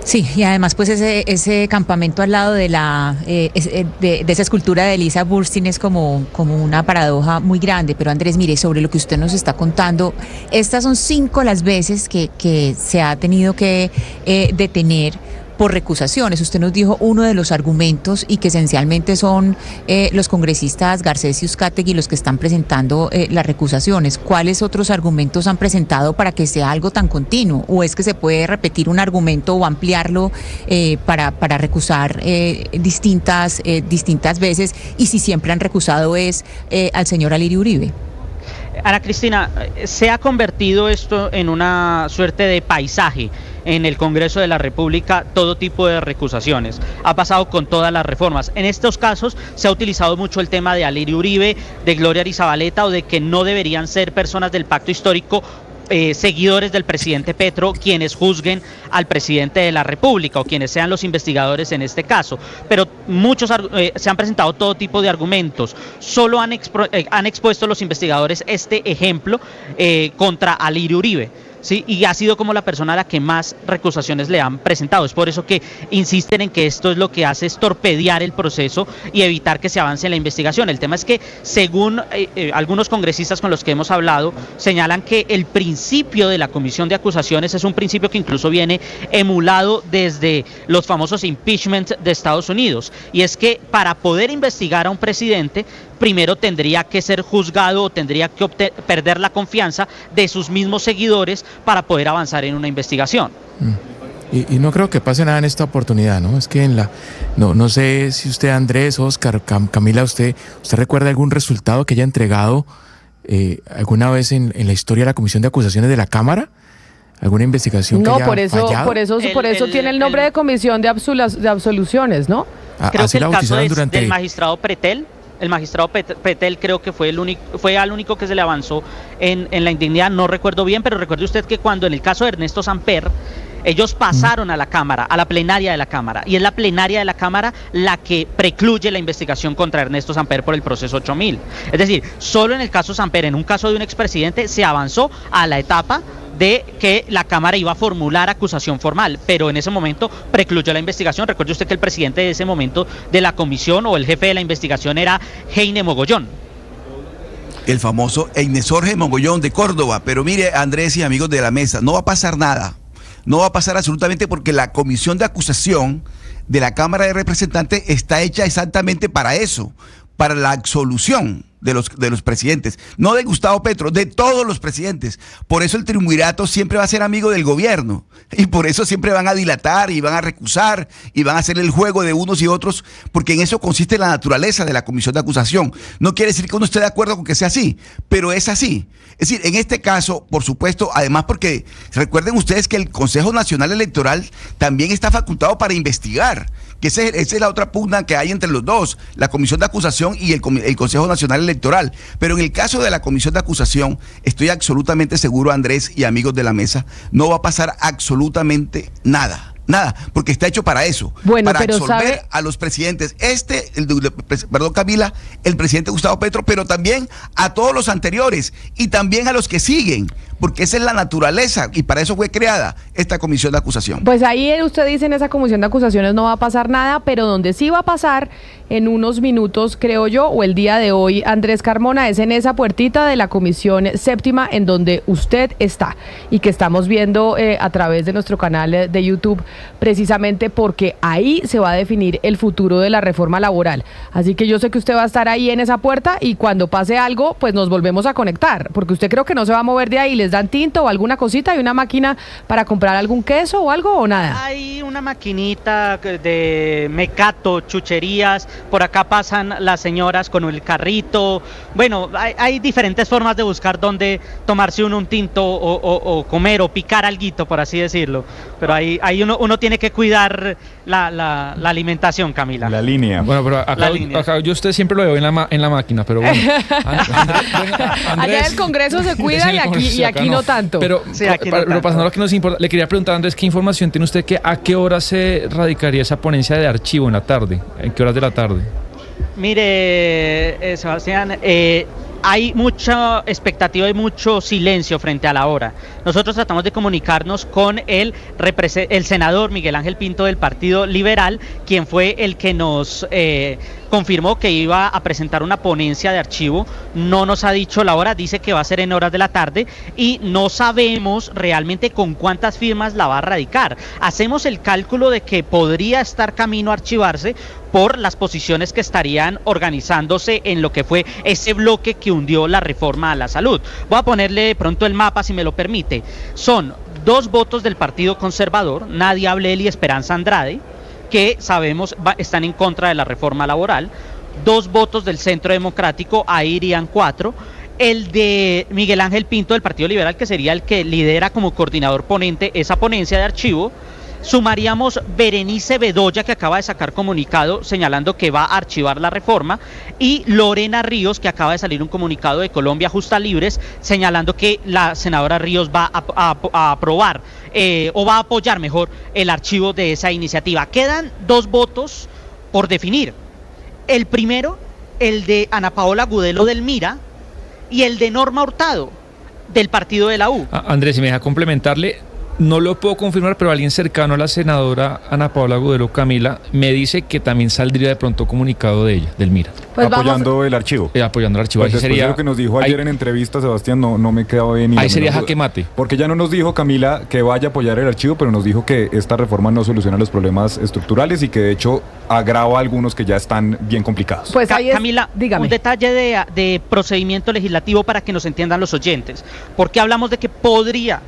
Sí, y además pues ese campamento al lado de de esa escultura de Elisa Burstyn es como una paradoja muy grande. Pero Andrés, mire, sobre lo que usted nos está contando, estas son 5 las veces que se ha tenido que detener por recusaciones. Usted nos dijo uno de los argumentos y que esencialmente son los congresistas Garcés y Uzcategui los que están presentando las recusaciones. ¿Cuáles otros argumentos han presentado para que sea algo tan continuo? ¿O es que se puede repetir un argumento o ampliarlo para recusar distintas veces? Y si siempre han recusado es al señor Alirio Uribe. Ana Cristina, se ha convertido esto en una suerte de paisaje en el Congreso de la República, todo tipo de recusaciones. Ha pasado con todas las reformas. En estos casos se ha utilizado mucho el tema de Alirio Uribe, de Gloria Arizabaleta, o de que no deberían ser personas del pacto histórico, seguidores del presidente Petro, quienes juzguen al presidente de la República o quienes sean los investigadores en este caso. Pero muchos se han presentado todo tipo de argumentos. Solo han expuesto los investigadores este ejemplo contra Alirio Uribe. Sí, y ha sido como la persona a la que más recusaciones le han presentado. Es por eso que insisten en que esto es lo que hace es torpedear el proceso y evitar que se avance en la investigación. El tema es que, según algunos congresistas con los que hemos hablado, señalan que el principio de la comisión de acusaciones es un principio que incluso viene emulado desde los famosos impeachment de Estados Unidos. Y es que para poder investigar a un presidente, primero tendría que ser juzgado o tendría que perder la confianza de sus mismos seguidores para poder avanzar en una investigación. Y no creo que pase nada en esta oportunidad, ¿no? Es que no sé si usted, Andrés, Oscar, Camila, usted recuerda algún resultado que haya entregado alguna vez en la historia de la Comisión de Acusaciones de la Cámara. ¿Alguna investigación que haya fallado? Por eso tiene el nombre de Comisión de Absoluciones, ¿no? Creo que el caso del magistrado Pretel. El magistrado Pretel creo que fue al único que se le avanzó en la indignidad, no recuerdo bien, pero recuerde usted que cuando en el caso de Ernesto Samper, ellos pasaron a la Cámara, a la plenaria de la Cámara, y es la plenaria de la Cámara la que precluye la investigación contra Ernesto Samper por el proceso 8000. Es decir, solo en el caso Samper, en un caso de un expresidente, se avanzó a la etapa de que la Cámara iba a formular acusación formal, pero en ese momento precluyó la investigación. Recuerde usted que el presidente de ese momento de la comisión o el jefe de la investigación era Heine Mogollón. El famoso Jorge Mogollón de Córdoba. Pero mire, Andrés y amigos de la mesa, no va a pasar nada. No va a pasar absolutamente porque la comisión de acusación de la Cámara de Representantes está hecha exactamente para eso, para la absolución de los presidentes, no de Gustavo Petro, de todos los presidentes. Por eso el triunvirato siempre va a ser amigo del gobierno y por eso siempre van a dilatar y van a recusar y van a hacer el juego de unos y otros, porque en eso consiste la naturaleza de la comisión de acusación. No quiere decir que uno esté de acuerdo con que sea así, pero es así. Es decir, en este caso, por supuesto, además porque recuerden ustedes que el Consejo Nacional Electoral también está facultado para investigar, que esa es la otra pugna que hay entre los dos, la comisión de acusación y el Consejo Nacional Electoral. Pero en el caso de la comisión de acusación, estoy absolutamente seguro, Andrés y amigos de la mesa, no va a pasar absolutamente nada. Nada, porque está hecho para eso, para absolver a los presidentes. Camila, el presidente Gustavo Petro, pero también a todos los anteriores y también a los que siguen, porque esa es la naturaleza y para eso fue creada esta comisión de acusación. Pues ahí usted dice, en esa comisión de acusaciones no va a pasar nada, pero donde sí va a pasar en unos minutos, creo yo, o el día de hoy, Andrés Carmona, es en esa puertita de la comisión séptima en donde usted está y que estamos viendo a través de nuestro canal de YouTube, precisamente porque ahí se va a definir el futuro de la reforma laboral. Así que yo sé que usted va a estar ahí en esa puerta y cuando pase algo, pues nos volvemos a conectar, porque usted creo que no se va a mover de ahí. ¿Les dan tinto o alguna cosita? ¿Hay una máquina para comprar algún queso o algo o nada? Hay una maquinita de mecato, chucherías, por acá pasan las señoras con el carrito. Bueno, hay diferentes formas de buscar dónde tomarse un tinto o comer o picar alguito, por así decirlo. Pero ahí uno tiene que cuidar la alimentación, Camila. La línea. Bueno, pero acá yo usted siempre lo veo en la máquina, pero bueno. Allá en el Congreso se cuida y aquí no tanto. Pero, sí, aquí no pero pasando a lo que nos importa, le quería preguntar, Andrés, ¿qué información tiene usted a qué hora se radicaría esa ponencia de archivo en la tarde? ¿En qué horas de la tarde? Mire, Sebastián, hay mucha expectativa y mucho silencio frente a la hora. Nosotros tratamos de comunicarnos con el senador Miguel Ángel Pinto del Partido Liberal, quien fue el que nos confirmó que iba a presentar una ponencia de archivo. No nos ha dicho la hora, dice que va a ser en horas de la tarde y no sabemos realmente con cuántas firmas la va a radicar. Hacemos el cálculo de que podría estar camino a archivarse por las posiciones que estarían organizándose en lo que fue ese bloque que hundió la reforma a la salud. Voy a ponerle de pronto el mapa, si me lo permite. Son 2 votos del Partido Conservador, Nadia Ablel y Esperanza Andrade, que sabemos están en contra de la reforma laboral. 2 votos del Centro Democrático, ahí irían 4. el de Miguel Ángel Pinto del Partido Liberal, que sería el que lidera como coordinador ponente esa ponencia de archivo. Sumaríamos Berenice Bedoya, que acaba de sacar comunicado señalando que va a archivar la reforma, y Lorena Ríos, que acaba de salir un comunicado de Colombia Justa Libres señalando que la senadora Ríos va a aprobar o va a apoyar mejor el archivo de esa iniciativa. Quedan 2 votos por definir. El primero, el de Ana Paola Gudelo del MIRA, y el de Norma Hurtado del partido de la U. Andrés, si me deja complementarle, no lo puedo confirmar, pero alguien cercano a la senadora Ana Paola Gudelo, Camila, me dice que también saldría de pronto comunicado de ella, del MIRA. Pues apoyando el archivo. Apoyando el archivo. Pues después de lo que nos dijo ayer en entrevista, Sebastián, no me queda bien. Ahí sería jaque mate. Porque ya no nos dijo, Camila, que vaya a apoyar el archivo, pero nos dijo que esta reforma no soluciona los problemas estructurales y que de hecho agrava algunos que ya están bien complicados. Pues ahí Camila, dígame. Un detalle de procedimiento legislativo para que nos entiendan los oyentes. Porque hablamos de que podría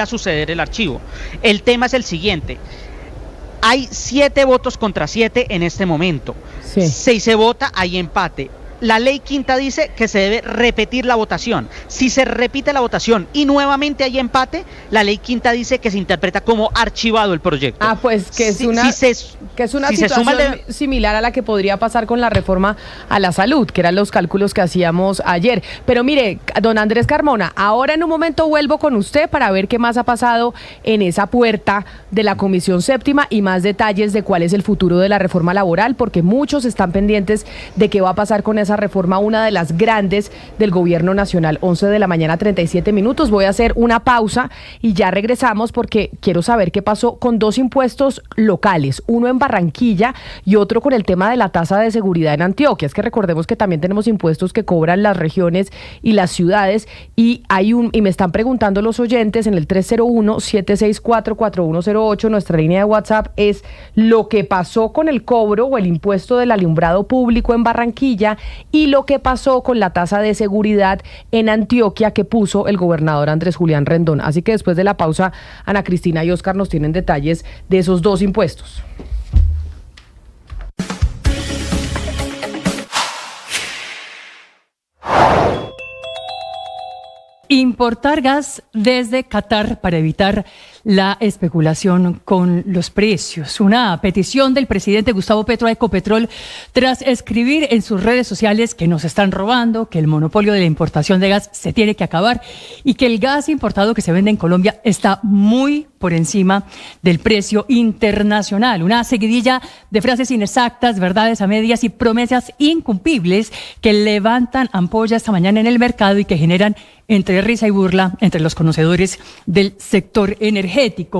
suceder el archivo. El tema es el siguiente: hay 7 votos contra 7 en este momento. Sí. Si se vota, hay empate. La ley quinta dice que se debe repetir la votación. Si se repite la votación y nuevamente hay empate, la ley quinta dice que se interpreta como archivado el proyecto. Pues que es una situación similar a la que podría pasar con la reforma a la salud, que eran los cálculos que hacíamos ayer. Pero mire, don Andrés Carmona, ahora en un momento vuelvo con usted para ver qué más ha pasado en esa puerta de la Comisión Séptima y más detalles de cuál es el futuro de la reforma laboral, porque muchos están pendientes de qué va a pasar con esa reforma, una de las grandes del gobierno nacional. 11 de la mañana, 37 minutos. Voy a hacer una pausa y ya regresamos porque quiero saber qué pasó con 2 impuestos locales, uno en Barranquilla y otro con el tema de la tasa de seguridad en Antioquia. Es que recordemos que también tenemos impuestos que cobran las regiones y las ciudades, y me están preguntando los oyentes en el 301-764-4108, nuestra línea de WhatsApp, es lo que pasó con el cobro o el impuesto del alumbrado público en Barranquilla y lo que pasó con la tasa de seguridad en Antioquia que puso el gobernador Andrés Julián Rendón. Así que después de la pausa, Ana Cristina y Oscar nos tienen detalles de esos 2 impuestos. Importar gas desde Qatar para evitar la especulación con los precios. Una petición del presidente Gustavo Petro a Ecopetrol tras escribir en sus redes sociales que nos están robando, que el monopolio de la importación de gas se tiene que acabar y que el gas importado que se vende en Colombia está muy por encima del precio internacional. Una seguidilla de frases inexactas, verdades a medias y promesas incumplibles que levantan ampolla esta mañana en el mercado y que generan entre risa y burla entre los conocedores del sector energético.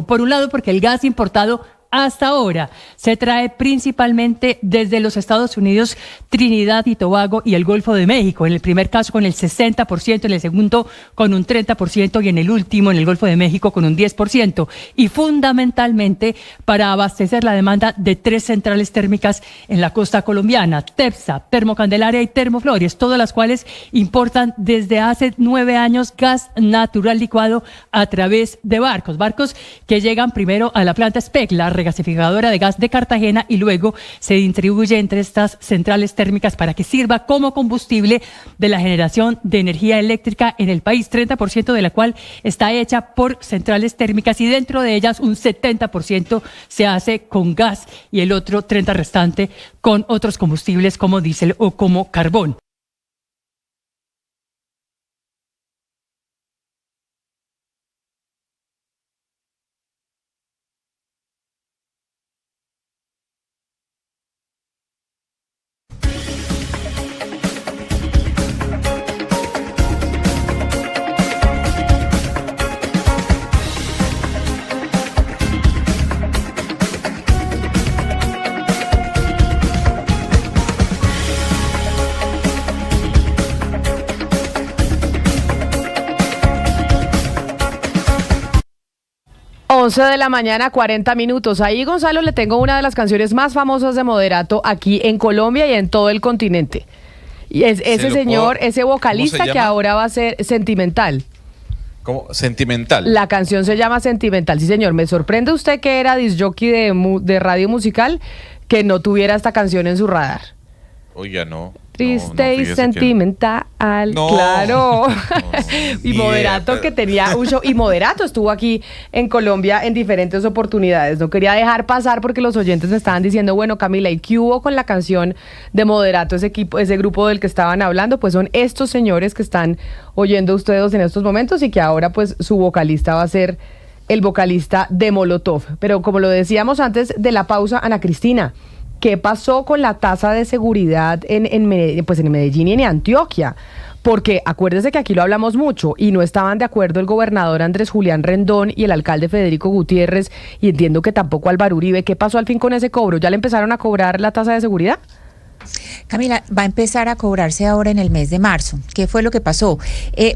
Por un lado, porque el gas importado hasta ahora se trae principalmente desde los Estados Unidos, Trinidad y Tobago y el Golfo de México. En el primer caso con el 60%, en el segundo con un 30% y en el último, en el Golfo de México, con un 10%. Y fundamentalmente para abastecer la demanda de 3 centrales térmicas en la costa colombiana: Tepsa, Termocandelaria y Termoflores, todas las cuales importan desde hace 9 años gas natural licuado a través de barcos que llegan primero a la planta SPEC, la regasificadora de gas de Cartagena, y luego se distribuye entre estas centrales térmicas para que sirva como combustible de la generación de energía eléctrica en el país, 30% de la cual está hecha por centrales térmicas y dentro de ellas un 70% se hace con gas y el otro 30% restante con otros combustibles como diésel o como carbón. De la mañana, 40 minutos. Ahí, Gonzalo, le tengo una de las canciones más famosas de Moderato aquí en Colombia y en todo el continente. Y es ese señor, ese vocalista que ahora va a ser Sentimental. ¿Cómo? Sentimental. La canción se llama Sentimental, sí señor. Me sorprende usted que era discjockey de radio musical que no tuviera esta canción en su radar. Oiga, no. Triste y sentimental, claro. Y Moderato, que tenía un show, y Moderato estuvo aquí en Colombia en diferentes oportunidades. No quería dejar pasar porque los oyentes me estaban diciendo, bueno, Camila, ¿y qué hubo con la canción de Moderato, ese grupo del que estaban hablando? Pues son estos señores que están oyendo ustedes en estos momentos y que ahora pues su vocalista va a ser el vocalista de Molotov. Pero como lo decíamos antes de la pausa, Ana Cristina, ¿qué pasó con la tasa de seguridad en Medellín y en Antioquia? Porque acuérdese que aquí lo hablamos mucho y no estaban de acuerdo el gobernador Andrés Julián Rendón y el alcalde Federico Gutiérrez, y entiendo que tampoco Álvaro Uribe. ¿Qué pasó al fin con ese cobro? ¿Ya le empezaron a cobrar la tasa de seguridad? Camila, va a empezar a cobrarse ahora en el mes de marzo. ¿Qué fue lo que pasó?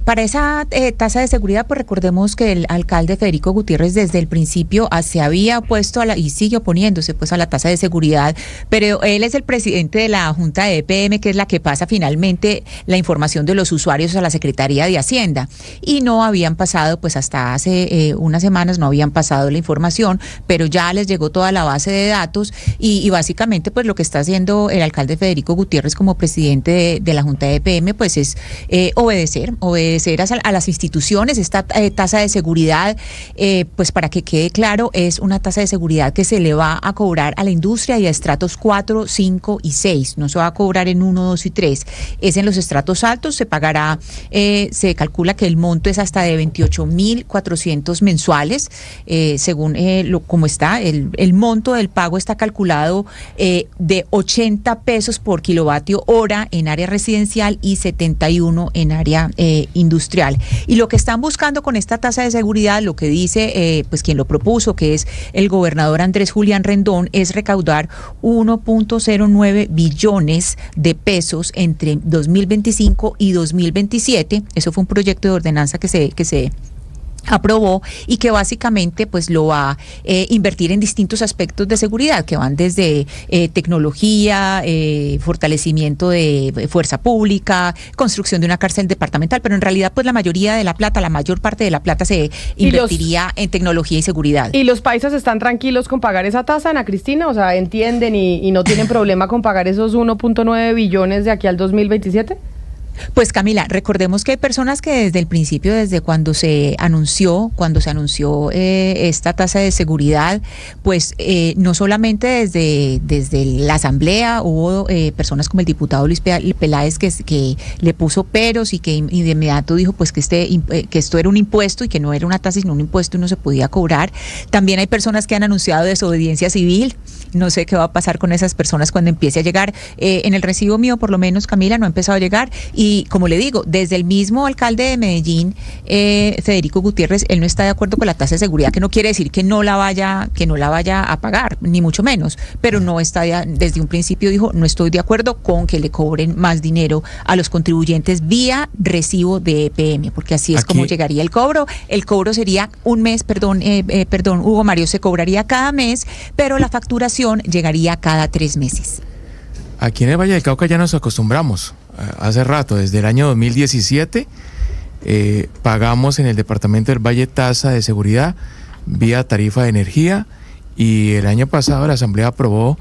Para esa tasa de seguridad, pues recordemos que el alcalde Federico Gutiérrez desde el principio se había opuesto y sigue oponiéndose pues a la tasa de seguridad, pero él es el presidente de la Junta de EPM, que es la que pasa finalmente la información de los usuarios a la Secretaría de Hacienda, y no habían pasado, pues hasta hace unas semanas no habían pasado la información, pero ya les llegó toda la base de datos y básicamente pues lo que está haciendo el alcalde Federico Gutiérrez como presidente de la Junta de EPM pues es obedecer a las instituciones. Esta tasa de seguridad, pues para que quede claro, es una tasa de seguridad que se le va a cobrar a la industria y a estratos 4, 5 y 6, no se va a cobrar en 1, 2 y 3, es en los estratos altos, se pagará, se calcula que el monto es hasta de 28.400 mensuales, según como está, el monto del pago está calculado de 80 pesos por kilovatio hora en área residencial y 71 en área industrial. Y lo que están buscando con esta tasa de seguridad, lo que dice pues quien lo propuso, que es el gobernador Andrés Julián Rendón, es recaudar 1.09 billones de pesos entre 2025 y 2027. Eso fue un proyecto de ordenanza que se aprobó y que básicamente pues lo va a invertir en distintos aspectos de seguridad que van desde tecnología, fortalecimiento de fuerza pública, construcción de una cárcel departamental, pero en realidad pues la mayor parte de la plata se invertiría en tecnología y seguridad. ¿Y los paisas están tranquilos con pagar esa tasa, Ana Cristina? O sea, ¿entienden y no tienen problema con pagar esos 1.9 billones de aquí al 2027? Pues Camila, recordemos que hay personas que desde el principio, desde cuando se anunció esta tasa de seguridad, pues no solamente desde la asamblea hubo personas como el diputado Luis Peláez que le puso peros y que de inmediato dijo pues que esto era un impuesto y que no era una tasa sino un impuesto y no se podía cobrar. También hay personas que han anunciado desobediencia civil. No sé qué va a pasar con esas personas cuando empiece a llegar. En el recibo mío, por lo menos, Camila, no ha empezado a llegar. Y como le digo, desde el mismo alcalde de Medellín, Federico Gutiérrez, él no está de acuerdo con la tasa de seguridad, que no quiere decir que no la vaya a pagar, ni mucho menos, pero no está, desde un principio dijo, no estoy de acuerdo con que le cobren más dinero a los contribuyentes vía recibo de EPM, porque así es como llegaría el cobro. El cobro sería un mes, perdón, Hugo Mario, se cobraría cada mes, pero la facturación llegaría cada 3 meses. Aquí en el Valle del Cauca ya nos acostumbramos. Hace rato, desde el año 2017, pagamos en el departamento del Valle tasa de seguridad vía tarifa de energía, y el año pasado la Asamblea aprobó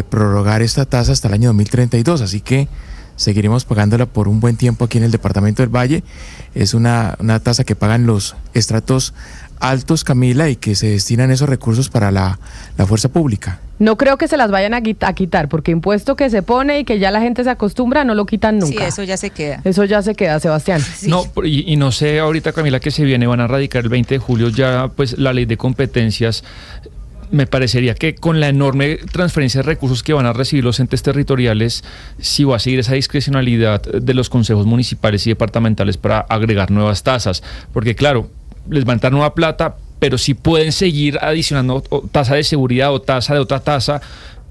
prorrogar esta tasa hasta el año 2032, así que seguiremos pagándola por un buen tiempo aquí en el departamento del Valle. Es una tasa que pagan los estratos altos, Camila, y que se destinan esos recursos para la fuerza pública. No creo que se las vayan a quitar, porque impuesto que se pone y que ya la gente se acostumbra, no lo quitan nunca. Sí, eso ya se queda. Eso ya se queda, Sebastián. Sí. No, y no sé ahorita, Camila, que se viene, van a radicar el 20 de julio ya pues la ley de competencias. Me parecería que con la enorme transferencia de recursos que van a recibir los entes territoriales, si va a seguir esa discrecionalidad de los consejos municipales y departamentales para agregar nuevas tasas, porque claro, les van a dar nueva plata, pero si pueden seguir adicionando tasa de seguridad o tasa de otra tasa,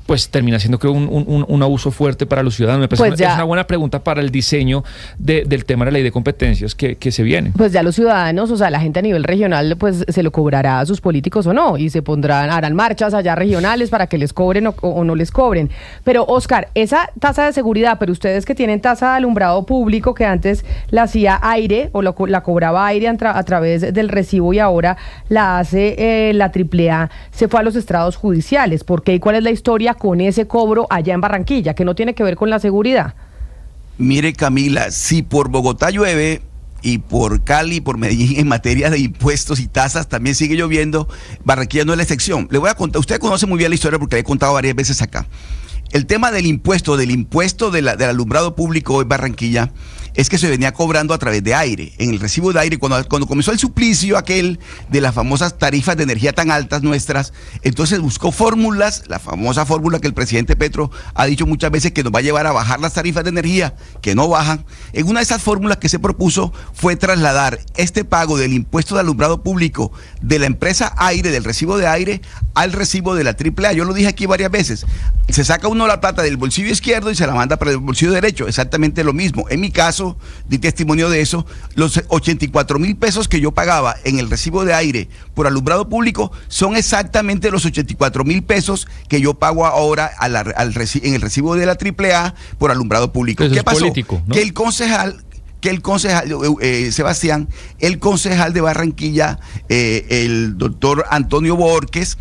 pues termina siendo, creo, un abuso fuerte para los ciudadanos. Me parece es una buena pregunta para el diseño del tema de la ley de competencias que se viene. Pues ya los ciudadanos, o sea, la gente a nivel regional, pues se lo cobrará a sus políticos o no, y harán marchas allá regionales para que les cobren o no les cobren. Pero, Oscar, esa tasa de seguridad, pero ustedes que tienen tasa de alumbrado público, que antes la hacía Aire, o la cobraba Aire a través del recibo, y ahora la hace la AAA, se fue a los estrados judiciales. ¿Por qué y cuál es la historia con ese cobro allá en Barranquilla, que no tiene que ver con la seguridad? Mire, Camila, si por Bogotá llueve y por Cali, por Medellín, en materia de impuestos y tasas también sigue lloviendo, Barranquilla no es la excepción. Le voy a contar, usted conoce muy bien la historia porque la he contado varias veces acá. El tema del impuesto del alumbrado público en Barranquilla es que se venía cobrando a través de aire, en el recibo de aire. Cuando comenzó el suplicio aquel de las famosas tarifas de energía tan altas nuestras, entonces buscó fórmulas, la famosa fórmula que el presidente Petro ha dicho muchas veces que nos va a llevar a bajar las tarifas de energía, que no bajan. En una de esas fórmulas que se propuso fue trasladar este pago del impuesto de alumbrado público de la empresa aire, del recibo de aire, al recibo de la AAA. Yo lo dije aquí varias veces. Se saca uno la plata del bolsillo izquierdo y se la manda para el bolsillo derecho. Exactamente lo mismo. En mi caso, di testimonio de eso, los 84,000 pesos que yo pagaba en el recibo de aire por alumbrado público son exactamente los 84,000 pesos que yo pago ahora en el recibo de la AAA por alumbrado público. Eso ¿Qué es pasó? político, ¿no? Que el concejal Sebastián, el concejal de Barranquilla, el doctor Antonio Borges,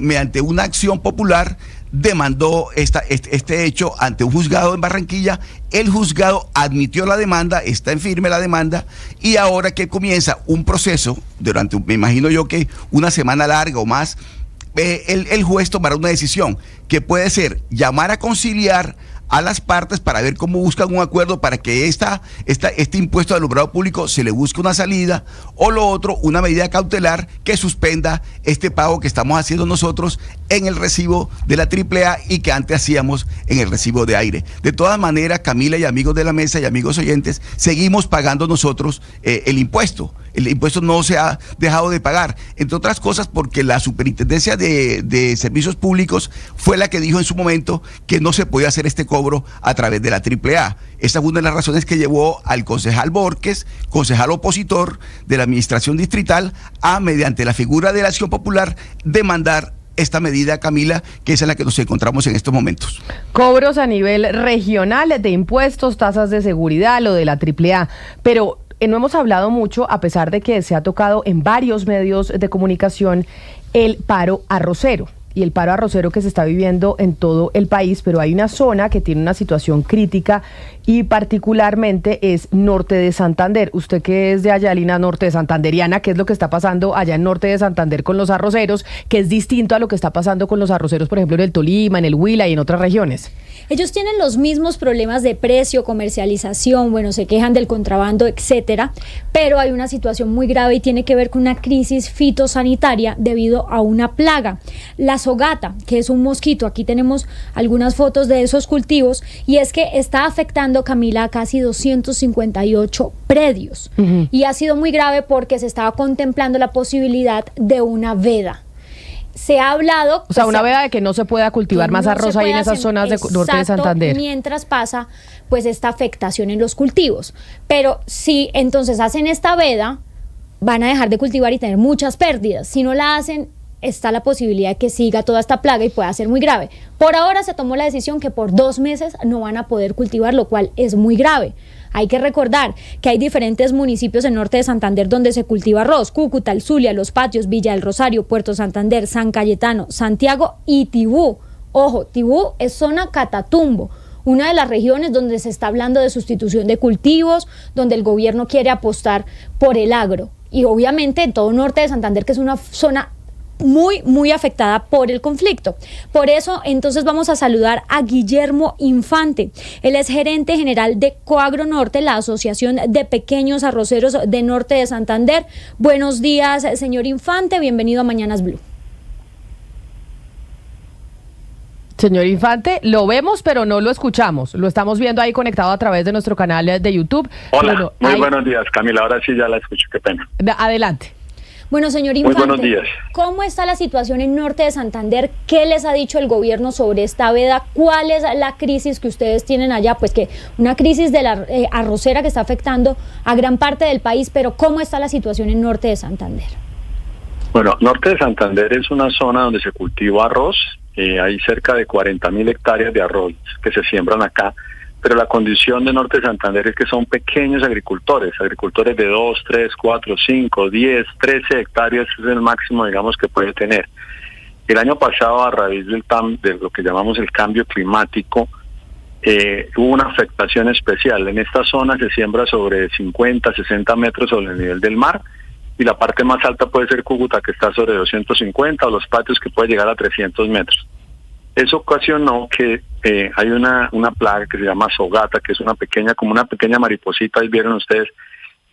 mediante una acción popular, demandó este hecho ante un juzgado en Barranquilla. El juzgado admitió la demanda, está en firme la demanda, y ahora que comienza un proceso, me imagino yo que una semana larga o más, el juez tomará una decisión que puede ser llamar a conciliar a las partes para ver cómo buscan un acuerdo para que este impuesto de alumbrado público se le busque una salida, o lo otro, una medida cautelar que suspenda este pago que estamos haciendo nosotros en el recibo de la AAA y que antes hacíamos en el recibo de aire. De todas maneras, Camila y amigos de la mesa y amigos oyentes, seguimos pagando nosotros el impuesto. El impuesto no se ha dejado de pagar, entre otras cosas porque la Superintendencia de Servicios Públicos fue la que dijo en su momento que no se podía hacer este cobro a través de la AAA. Esa fue una de las razones que llevó al concejal Borges, concejal opositor de la administración distrital, a, mediante la figura de la acción popular, demandar esta medida, Camila, que es en la que nos encontramos en estos momentos. Cobros a nivel regional de impuestos, tasas de seguridad, lo de la AAA, pero no hemos hablado mucho, a pesar de que se ha tocado en varios medios de comunicación, el paro arrocero. Y el paro arrocero que se está viviendo en todo el país, pero hay una zona que tiene una situación crítica y particularmente es norte de Santander. Usted que es de allá, Lina, norte de Santanderiana, ¿qué es lo que está pasando allá en norte de Santander con los arroceros, que es distinto a lo que está pasando con los arroceros, por ejemplo, en el Tolima, en el Huila y en otras regiones? Ellos tienen los mismos problemas de precio, comercialización, bueno, se quejan del contrabando, etcétera, pero hay una situación muy grave y tiene que ver con una crisis fitosanitaria debido a una plaga, la sogata, que es un mosquito. Aquí tenemos algunas fotos de esos cultivos y es que está afectando, Camila, a casi 258 predios. Y ha sido muy grave porque se estaba contemplando la posibilidad de una veda. Se ha hablado... O sea, una veda de que no se pueda cultivar más arroz ahí en esas zonas de norte de Santander. Mientras pasa, pues, esta afectación en los cultivos. Pero si entonces hacen esta veda, van a dejar de cultivar y tener muchas pérdidas. Si no la hacen, está la posibilidad de que siga toda esta plaga y pueda ser muy grave. Por ahora se tomó la decisión que por 2 meses no van a poder cultivar, lo cual es muy grave. Hay que recordar que hay diferentes municipios en norte de Santander donde se cultiva arroz: Cúcuta, El Zulia, Los Patios, Villa del Rosario, Puerto Santander, San Cayetano, Santiago y Tibú. Ojo, Tibú es zona Catatumbo, una de las regiones donde se está hablando de sustitución de cultivos, donde el gobierno quiere apostar por el agro. Y obviamente en todo norte de Santander, que es una zona muy afectada por el conflicto. Por eso, entonces, vamos a saludar a Guillermo Infante. Él es gerente general de Coagronorte, la Asociación de Pequeños Arroceros de Norte de Santander. Buenos días, señor Infante, bienvenido a Mañanas Blue. Señor Infante, lo vemos pero no lo escuchamos. Lo estamos viendo ahí conectado a través de nuestro canal de YouTube. Hola, muy buenos días, Camila. Ahora sí ya la escucho, qué pena. Adelante. Bueno, señor Infante, muy buenos días. ¿Cómo está la situación en norte de Santander? ¿Qué les ha dicho el gobierno sobre esta veda? ¿Cuál es la crisis que ustedes tienen allá? Pues que una crisis de la arrocera que está afectando a gran parte del país, pero ¿cómo está la situación en norte de Santander? Bueno, norte de Santander es una zona donde se cultiva arroz. Hay cerca de 40,000 hectáreas de arroz que se siembran acá. Pero la condición de norte de Santander es que son pequeños agricultores de 2, 3, 4, 5, 10, 13 hectáreas, es el máximo, digamos, que puede tener. El año pasado, a raíz de lo que llamamos el cambio climático, hubo una afectación especial. En esta zona se siembra sobre 50, 60 metros sobre el nivel del mar, y la parte más alta puede ser Cúcuta, que está sobre 250, o los patios, que puede llegar a 300 metros. Eso ocasionó que hay una plaga que se llama sogata, que es como una pequeña mariposita, ahí vieron ustedes.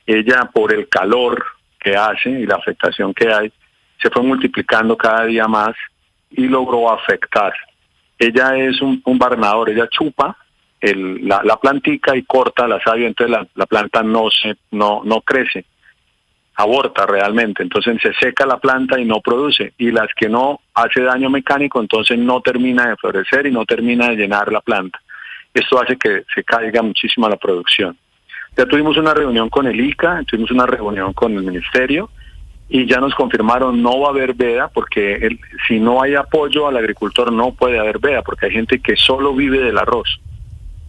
Ella, por el calor que hace y la afectación que hay, se fue multiplicando cada día más y logró afectar. Ella es un barrenador, ella chupa la plantica y corta la savia, entonces la planta no crece, aborta realmente, entonces se seca la planta y no produce, y las que no hace daño mecánico, entonces no termina de florecer y no termina de llenar la planta. Esto hace que se caiga muchísimo la producción. Ya tuvimos una reunión con el ICA, tuvimos una reunión con el ministerio, y ya nos confirmaron no va a haber veda, porque si no hay apoyo al agricultor no puede haber veda, porque hay gente que solo vive del arroz.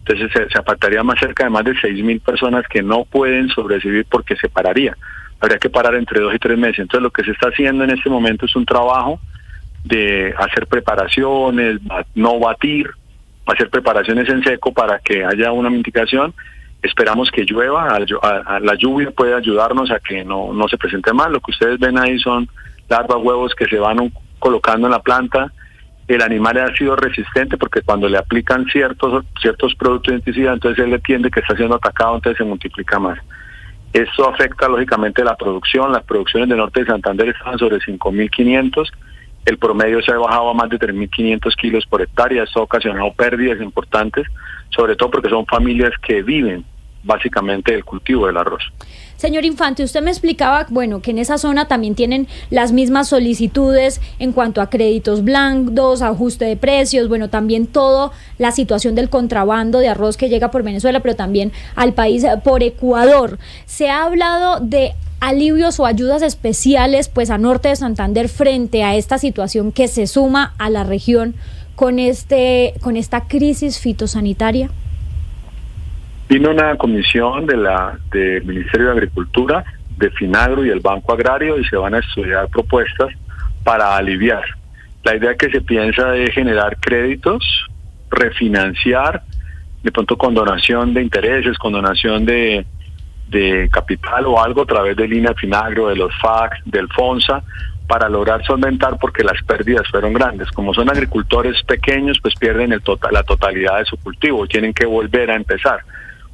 Entonces se afectaría más cerca de más de 6.000 personas que no pueden sobrevivir porque se pararía. Habría que parar entre 2 y 3 meses. Entonces lo que se está haciendo en este momento es un trabajo de hacer preparaciones, no batir, hacer preparaciones en seco para que haya una mitigación. Esperamos que llueva, la lluvia puede ayudarnos a que no se presente más. Lo que ustedes ven ahí son larvas, huevos que se van colocando en la planta. El animal ha sido resistente porque cuando le aplican ciertos productos de insecticida, entonces él entiende que está siendo atacado, entonces se multiplica más. Esto afecta lógicamente la producción. Las producciones del norte de Santander estaban sobre 5.500. El promedio se ha bajado a más de 3.500 kilos por hectárea. Esto ha ocasionado pérdidas importantes, sobre todo porque son familias que viven básicamente del cultivo del arroz. Señor Infante, usted me explicaba, que en esa zona también tienen las mismas solicitudes en cuanto a créditos blandos, ajuste de precios, también toda la situación del contrabando de arroz que llega por Venezuela, pero también al país por Ecuador. Se ha hablado de alivios o ayudas especiales a norte de Santander frente a esta situación que se suma a la región con esta crisis fitosanitaria. Vino una comisión del Ministerio de Agricultura, de Finagro y el Banco Agrario, y se van a estudiar propuestas para aliviar. La idea que se piensa es generar créditos, refinanciar, de pronto con donación de intereses, con donación de capital o algo a través de línea Finagro, de los FAC, del FONSA, para lograr solventar, porque las pérdidas fueron grandes. Como son agricultores pequeños, pues pierden la totalidad de su cultivo, tienen que volver a empezar.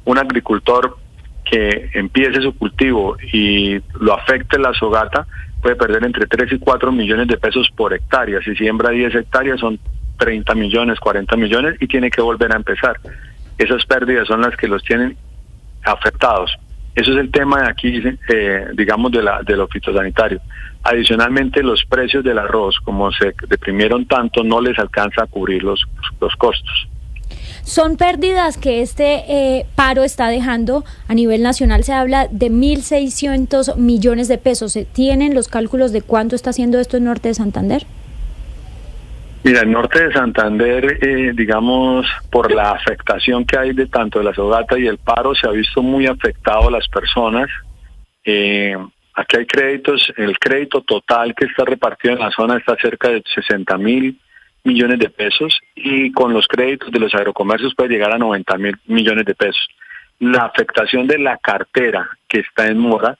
Un agricultor que empiece su cultivo y lo afecte la sogata puede perder entre 3 y 4 millones de pesos por hectárea. Si siembra 10 hectáreas son 30 millones, 40 millones y tiene que volver a empezar. Esas pérdidas son las que los tienen afectados. Eso es el tema de aquí, de lo fitosanitario. Adicionalmente, los precios del arroz, como se deprimieron tanto, no les alcanza a cubrir los costos. Son pérdidas que este paro está dejando a nivel nacional. Se habla de 1.600 millones de pesos. ¿Se tienen los cálculos de cuánto está haciendo esto en norte de Santander? Mira, el norte de Santander, por la afectación que hay de tanto de la sogata y el paro, se ha visto muy afectado a las personas. Aquí hay créditos, el crédito total que está repartido en la zona está cerca de 60.000 millones de pesos, y con los créditos de los agrocomercios puede llegar a 90.000 millones de pesos. La afectación de la cartera que está en mora,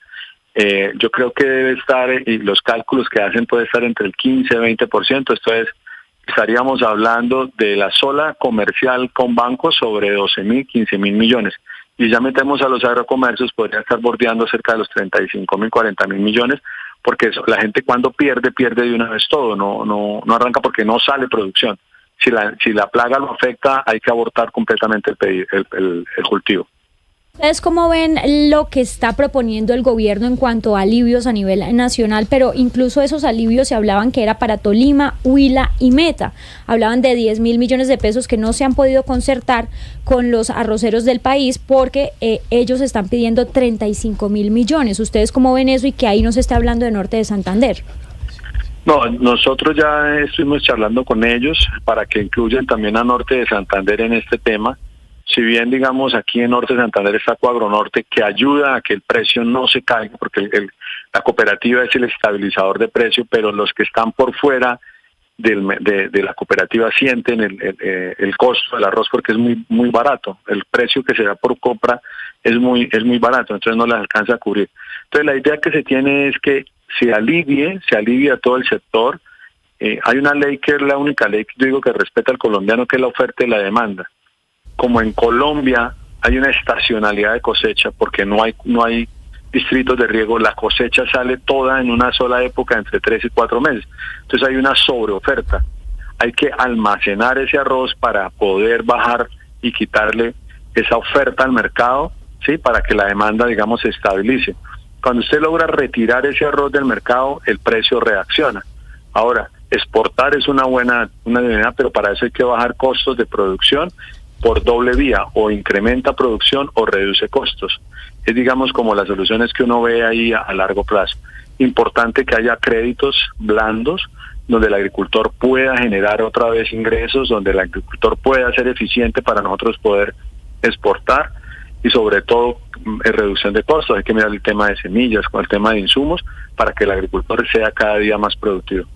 yo creo que debe estar, y los cálculos que hacen puede estar entre el 15 y 20%, esto es, estaríamos hablando de la sola comercial con bancos sobre 12.000, 15.000 millones. Y ya metemos a los agrocomercios, podría estar bordeando cerca de los 35.000, 40.000 millones, porque la gente cuando pierde de una vez todo, no arranca porque no sale producción. Si la plaga lo afecta, hay que abortar completamente el cultivo. ¿Ustedes cómo ven lo que está proponiendo el gobierno en cuanto a alivios a nivel nacional? Pero incluso esos alivios se hablaban que era para Tolima, Huila y Meta. Hablaban de 10.000 millones de pesos que no se han podido concertar con los arroceros del país porque ellos están pidiendo 35.000 millones. ¿Ustedes cómo ven eso y que ahí no se está hablando de norte de Santander? No, nosotros ya estuvimos charlando con ellos para que incluyan también a norte de Santander en este tema. Si bien, aquí en Norte de Santander está Coagronorte, que ayuda a que el precio no se caiga, porque la cooperativa es el estabilizador de precio, pero los que están por fuera de la cooperativa sienten el costo del arroz porque es muy barato. El precio que se da por compra es muy barato, entonces no les alcanza a cubrir. Entonces la idea que se tiene es que se alivie a todo el sector. Hay una ley que es la única ley que yo digo que respeta al colombiano, que es la oferta y la demanda. Como en Colombia hay una estacionalidad de cosecha porque no hay distritos de riego, la cosecha sale toda en una sola época entre 3 y 4 meses. Entonces hay una sobreoferta. Hay que almacenar ese arroz para poder bajar y quitarle esa oferta al mercado, ¿sí? Para que la demanda, digamos, se estabilice. Cuando usted logra retirar ese arroz del mercado, el precio reacciona. Ahora, exportar es una idea, pero para eso hay que bajar costos de producción por doble vía, o incrementa producción o reduce costos. Es, digamos, como las soluciones que uno ve ahí a largo plazo. Importante que haya créditos blandos donde el agricultor pueda generar otra vez ingresos, donde el agricultor pueda ser eficiente para nosotros poder exportar y sobre todo reducción de costos. Hay que mirar el tema de semillas con el tema de insumos para que el agricultor sea cada día más productivo.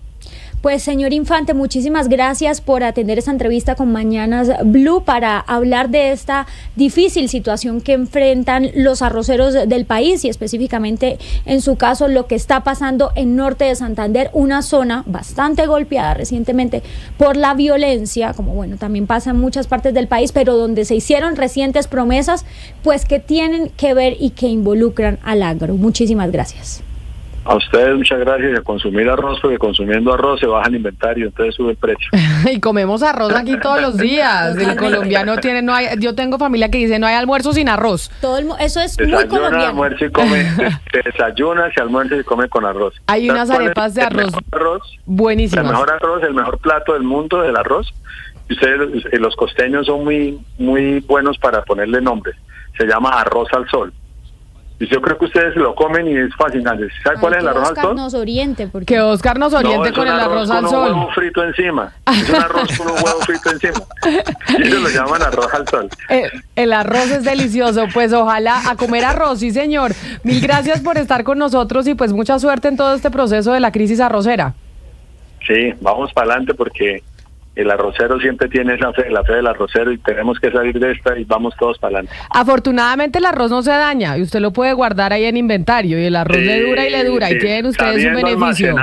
Pues señor Infante, muchísimas gracias por atender esta entrevista con Mañanas Blue para hablar de esta difícil situación que enfrentan los arroceros del país y específicamente en su caso lo que está pasando en norte de Santander, una zona bastante golpeada recientemente por la violencia, como bueno, también pasa en muchas partes del país, pero donde se hicieron recientes promesas, pues que tienen que ver y que involucran al agro. Muchísimas gracias. A ustedes muchas gracias, y a consumir arroz, porque consumiendo arroz se baja el inventario, entonces sube el precio. Y comemos arroz aquí todos los días. El colombiano yo tengo familia que dice no hay almuerzo sin arroz. Eso es muy colombiano. Almuerzo y come, se desayuna, se almuerza y come con arroz. Hay unas arepas de arroz buenísimas. El mejor arroz, el mejor plato del mundo del arroz. Y ustedes, los costeños son muy buenos para ponerle nombre. Se llama arroz al sol. Y yo creo que ustedes lo comen y es fascinante. ¿Sabe cuál es el arroz al sol? Nos oriente, porque... Que Oscar nos oriente con el arroz al sol. Un huevo frito encima. Es un arroz con un huevo frito encima. Y ellos lo llaman arroz al sol. El arroz es delicioso. Pues ojalá a comer arroz, sí señor. Mil gracias por estar con nosotros y pues mucha suerte en todo este proceso de la crisis arrocera. Sí, vamos para adelante porque el arrocero siempre tiene esa fe, la fe del arrocero, y tenemos que salir de esta y vamos todos para adelante. Afortunadamente el arroz no se daña y usted lo puede guardar ahí en inventario y el arroz le dura y tienen ustedes un beneficio.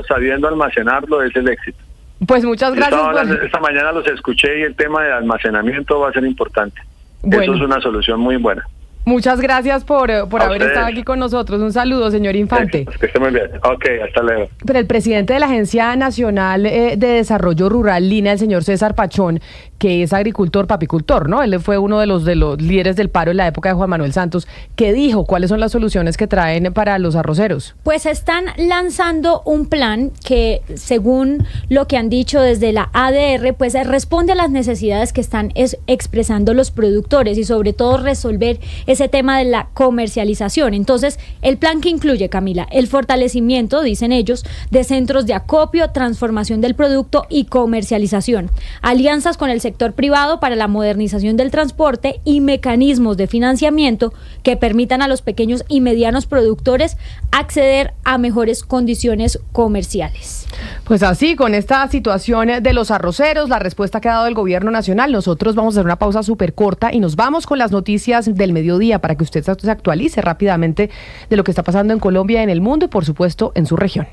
Sabiendo almacenarlo es el éxito. Pues muchas gracias. Esta mañana los escuché y el tema de almacenamiento va a ser importante. Bueno. Eso es una solución muy buena. Muchas gracias por haber estado aquí con nosotros. Un saludo, señor Infante. Que esté muy bien. Ok, hasta luego. Pero el presidente de la Agencia Nacional de Desarrollo Rural, Lina, el señor César Pachón, que es agricultor, papicultor, ¿no? Él fue uno de los líderes del paro en la época de Juan Manuel Santos, que dijo cuáles son las soluciones que traen para los arroceros. Pues están lanzando un plan que, según lo que han dicho desde la ADR, pues responde a las necesidades que están expresando los productores y sobre todo resolver ese tema de la comercialización. Entonces, el plan que incluye, Camila, el fortalecimiento, dicen ellos, de centros de acopio, transformación del producto y comercialización, alianzas con el sector privado para la modernización del transporte y mecanismos de financiamiento que permitan a los pequeños y medianos productores acceder a mejores condiciones comerciales. Pues así, con esta situación de los arroceros, la respuesta que ha dado el gobierno nacional, nosotros vamos a hacer una pausa súper corta y nos vamos con las noticias del mediodía para que usted se actualice rápidamente de lo que está pasando en Colombia, en el mundo y por supuesto en su región.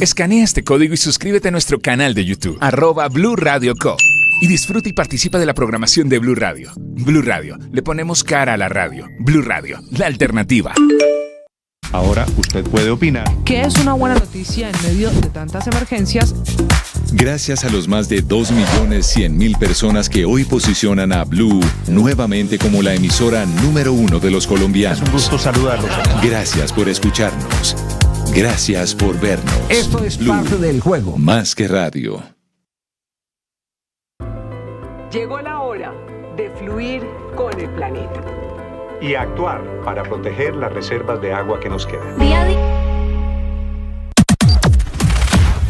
Escanea este código y suscríbete a nuestro canal de YouTube, @Blue Radio Co. Y disfruta y participa de la programación de Blue Radio. Blue Radio, le ponemos cara a la radio. Blue Radio, la alternativa. Ahora usted puede opinar. ¿Qué es una buena noticia en medio de tantas emergencias? Gracias a los más de 2.100.000 personas que hoy posicionan a Blue nuevamente como la emisora número 1 de los colombianos. Es un gusto saludarlos. Gracias por escucharnos. Gracias por vernos. Esto es Blue, parte del juego. Más que radio. Llegó la hora de fluir con el planeta. Y actuar para proteger las reservas de agua que nos quedan.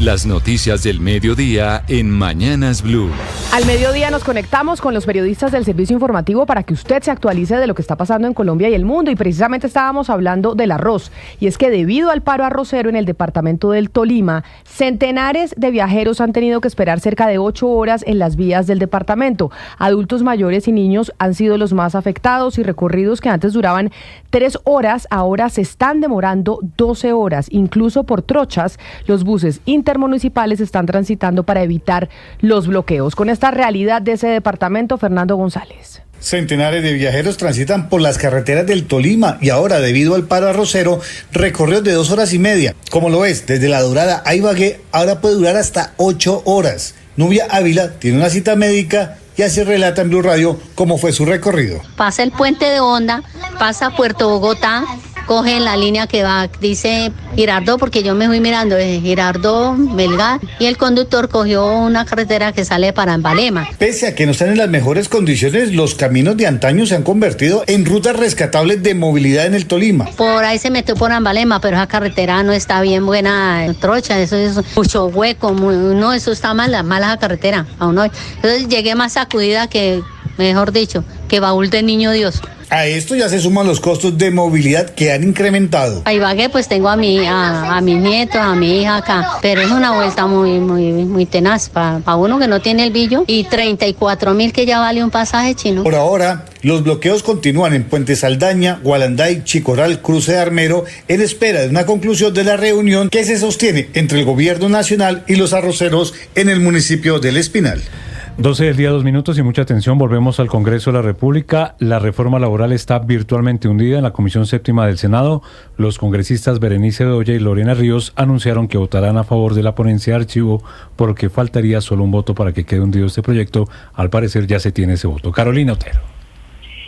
Las noticias del mediodía en Mañanas Blue. Al mediodía nos conectamos con los periodistas del servicio informativo para que usted se actualice de lo que está pasando en Colombia y el mundo. Y precisamente estábamos hablando del arroz. Y es que debido al paro arrocero en el departamento del Tolima, centenares de viajeros han tenido que esperar cerca de 8 horas en las vías del departamento. Adultos mayores y niños han sido los más afectados y recorridos que antes duraban 3 horas, ahora se están demorando 12 horas. Incluso por trochas, los buses intermunicipales están transitando para evitar los bloqueos. Con esta realidad de ese departamento, Fernando González. Centenares de viajeros transitan por las carreteras del Tolima y ahora, debido al paro arrocero, recorridos de 2 horas y media. Como lo ves, desde La Dorada a Ibagué, ahora puede durar hasta 8 horas. Nubia Ávila tiene una cita médica y así relata en Blue Radio cómo fue su recorrido. Pasa el puente de Honda, pasa Puerto Bogotá, coge la línea que va, dice Girardot, porque yo me fui mirando de Girardot, Melgar, y el conductor cogió una carretera que sale para Embalema. Pese a que no están en las mejores condiciones, los caminos de antaño se han convertido en rutas rescatables de movilidad en el Tolima. Por ahí se metió por Embalema, pero esa carretera no está bien buena, trocha, eso es mucho hueco, no, eso está mala esa carretera, aún hoy. Entonces llegué más sacudida que, mejor dicho, que baúl de niño Dios. A esto ya se suman los costos de movilidad que han incrementado. A Ibagué pues tengo a mis nietos, a mi hija acá, pero es una vuelta muy tenaz para uno que no tiene el billo y 34.000 que ya vale un pasaje chino. Por ahora, los bloqueos continúan en Puente Saldaña, Gualanday, Chicoral, Cruce de Armero, en espera de una conclusión de la reunión que se sostiene entre el gobierno nacional y los arroceros en el municipio del Espinal. 12 del día, 2 minutos y mucha atención. Volvemos al Congreso de la República. La reforma laboral está virtualmente hundida en la Comisión Séptima del Senado. Los congresistas Berenice Bedoya y Lorena Ríos anunciaron que votarán a favor de la ponencia de archivo porque faltaría solo un voto para que quede hundido este proyecto. Al parecer ya se tiene ese voto. Carolina Otero.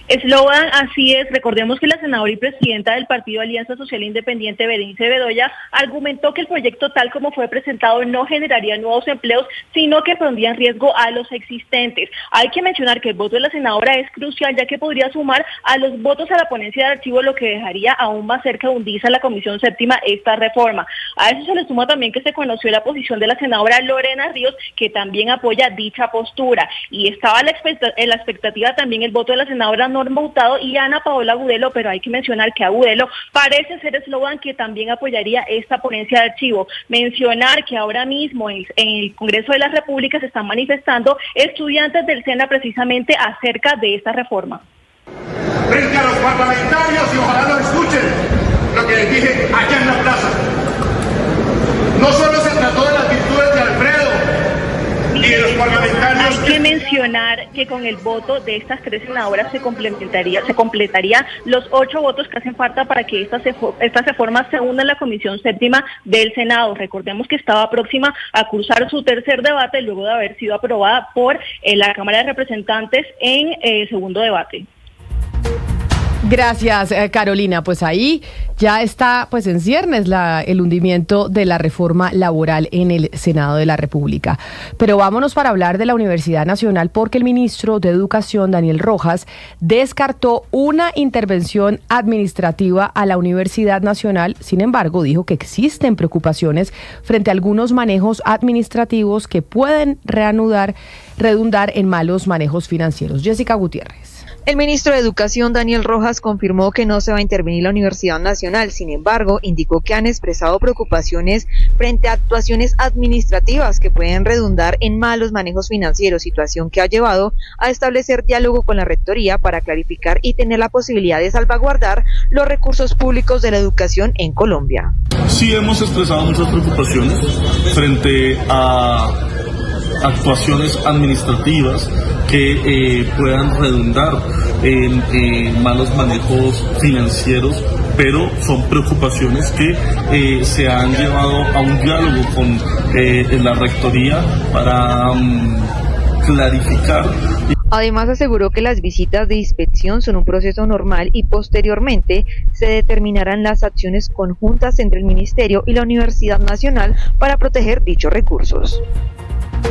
Eslogan, así es. Recordemos que la senadora y presidenta del Partido Alianza Social Independiente, Berenice Bedoya, argumentó que el proyecto tal como fue presentado no generaría nuevos empleos, sino que pondría en riesgo a los existentes. Hay que mencionar que el voto de la senadora es crucial, ya que podría sumar a los votos a la ponencia de archivo, lo que dejaría aún más cerca de hundirse a la Comisión Séptima esta reforma. A eso se le suma también que se conoció la posición de la senadora Lorena Ríos, que también apoya dicha postura. Y estaba en la expectativa también el voto de la senadora Norma Hurtado y Ana Paola Agudelo, pero hay que mencionar que Agudelo parece ser eslogan que también apoyaría esta ponencia de archivo. Mencionar que ahora mismo en el Congreso de la República se están manifestando estudiantes del SENA precisamente acerca de esta reforma. Frente a los parlamentarios, y ojalá lo escuchen, lo que les dije allá en la plaza. No solo se trató de las virtudes de Alfredo y de los parlamentarios. Hay que mencionar que con el voto de estas 3 senadoras se completaría los 8 votos que hacen falta para que estas reformas se unan a la Comisión Séptima del Senado. Recordemos que estaba próxima a cursar su tercer debate luego de haber sido aprobada por la Cámara de Representantes en segundo debate. Gracias, Carolina. Pues ahí ya está pues en ciernes el hundimiento de la reforma laboral en el Senado de la República. Pero vámonos para hablar de la Universidad Nacional, porque el ministro de Educación, Daniel Rojas, descartó una intervención administrativa a la Universidad Nacional. Sin embargo, dijo que existen preocupaciones frente a algunos manejos administrativos que pueden redundar en malos manejos financieros. Jessica Gutiérrez. El ministro de Educación, Daniel Rojas, confirmó que no se va a intervenir la Universidad Nacional. Sin embargo, indicó que han expresado preocupaciones frente a actuaciones administrativas que pueden redundar en malos manejos financieros, situación que ha llevado a establecer diálogo con la Rectoría para clarificar y tener la posibilidad de salvaguardar los recursos públicos de la educación en Colombia. Sí hemos expresado muchas preocupaciones frente a actuaciones administrativas que puedan redundar en malos manejos financieros, pero son preocupaciones que se han llevado a un diálogo con la Rectoría para clarificar. Además, aseguró que las visitas de inspección son un proceso normal y posteriormente se determinarán las acciones conjuntas entre el Ministerio y la Universidad Nacional para proteger dichos recursos.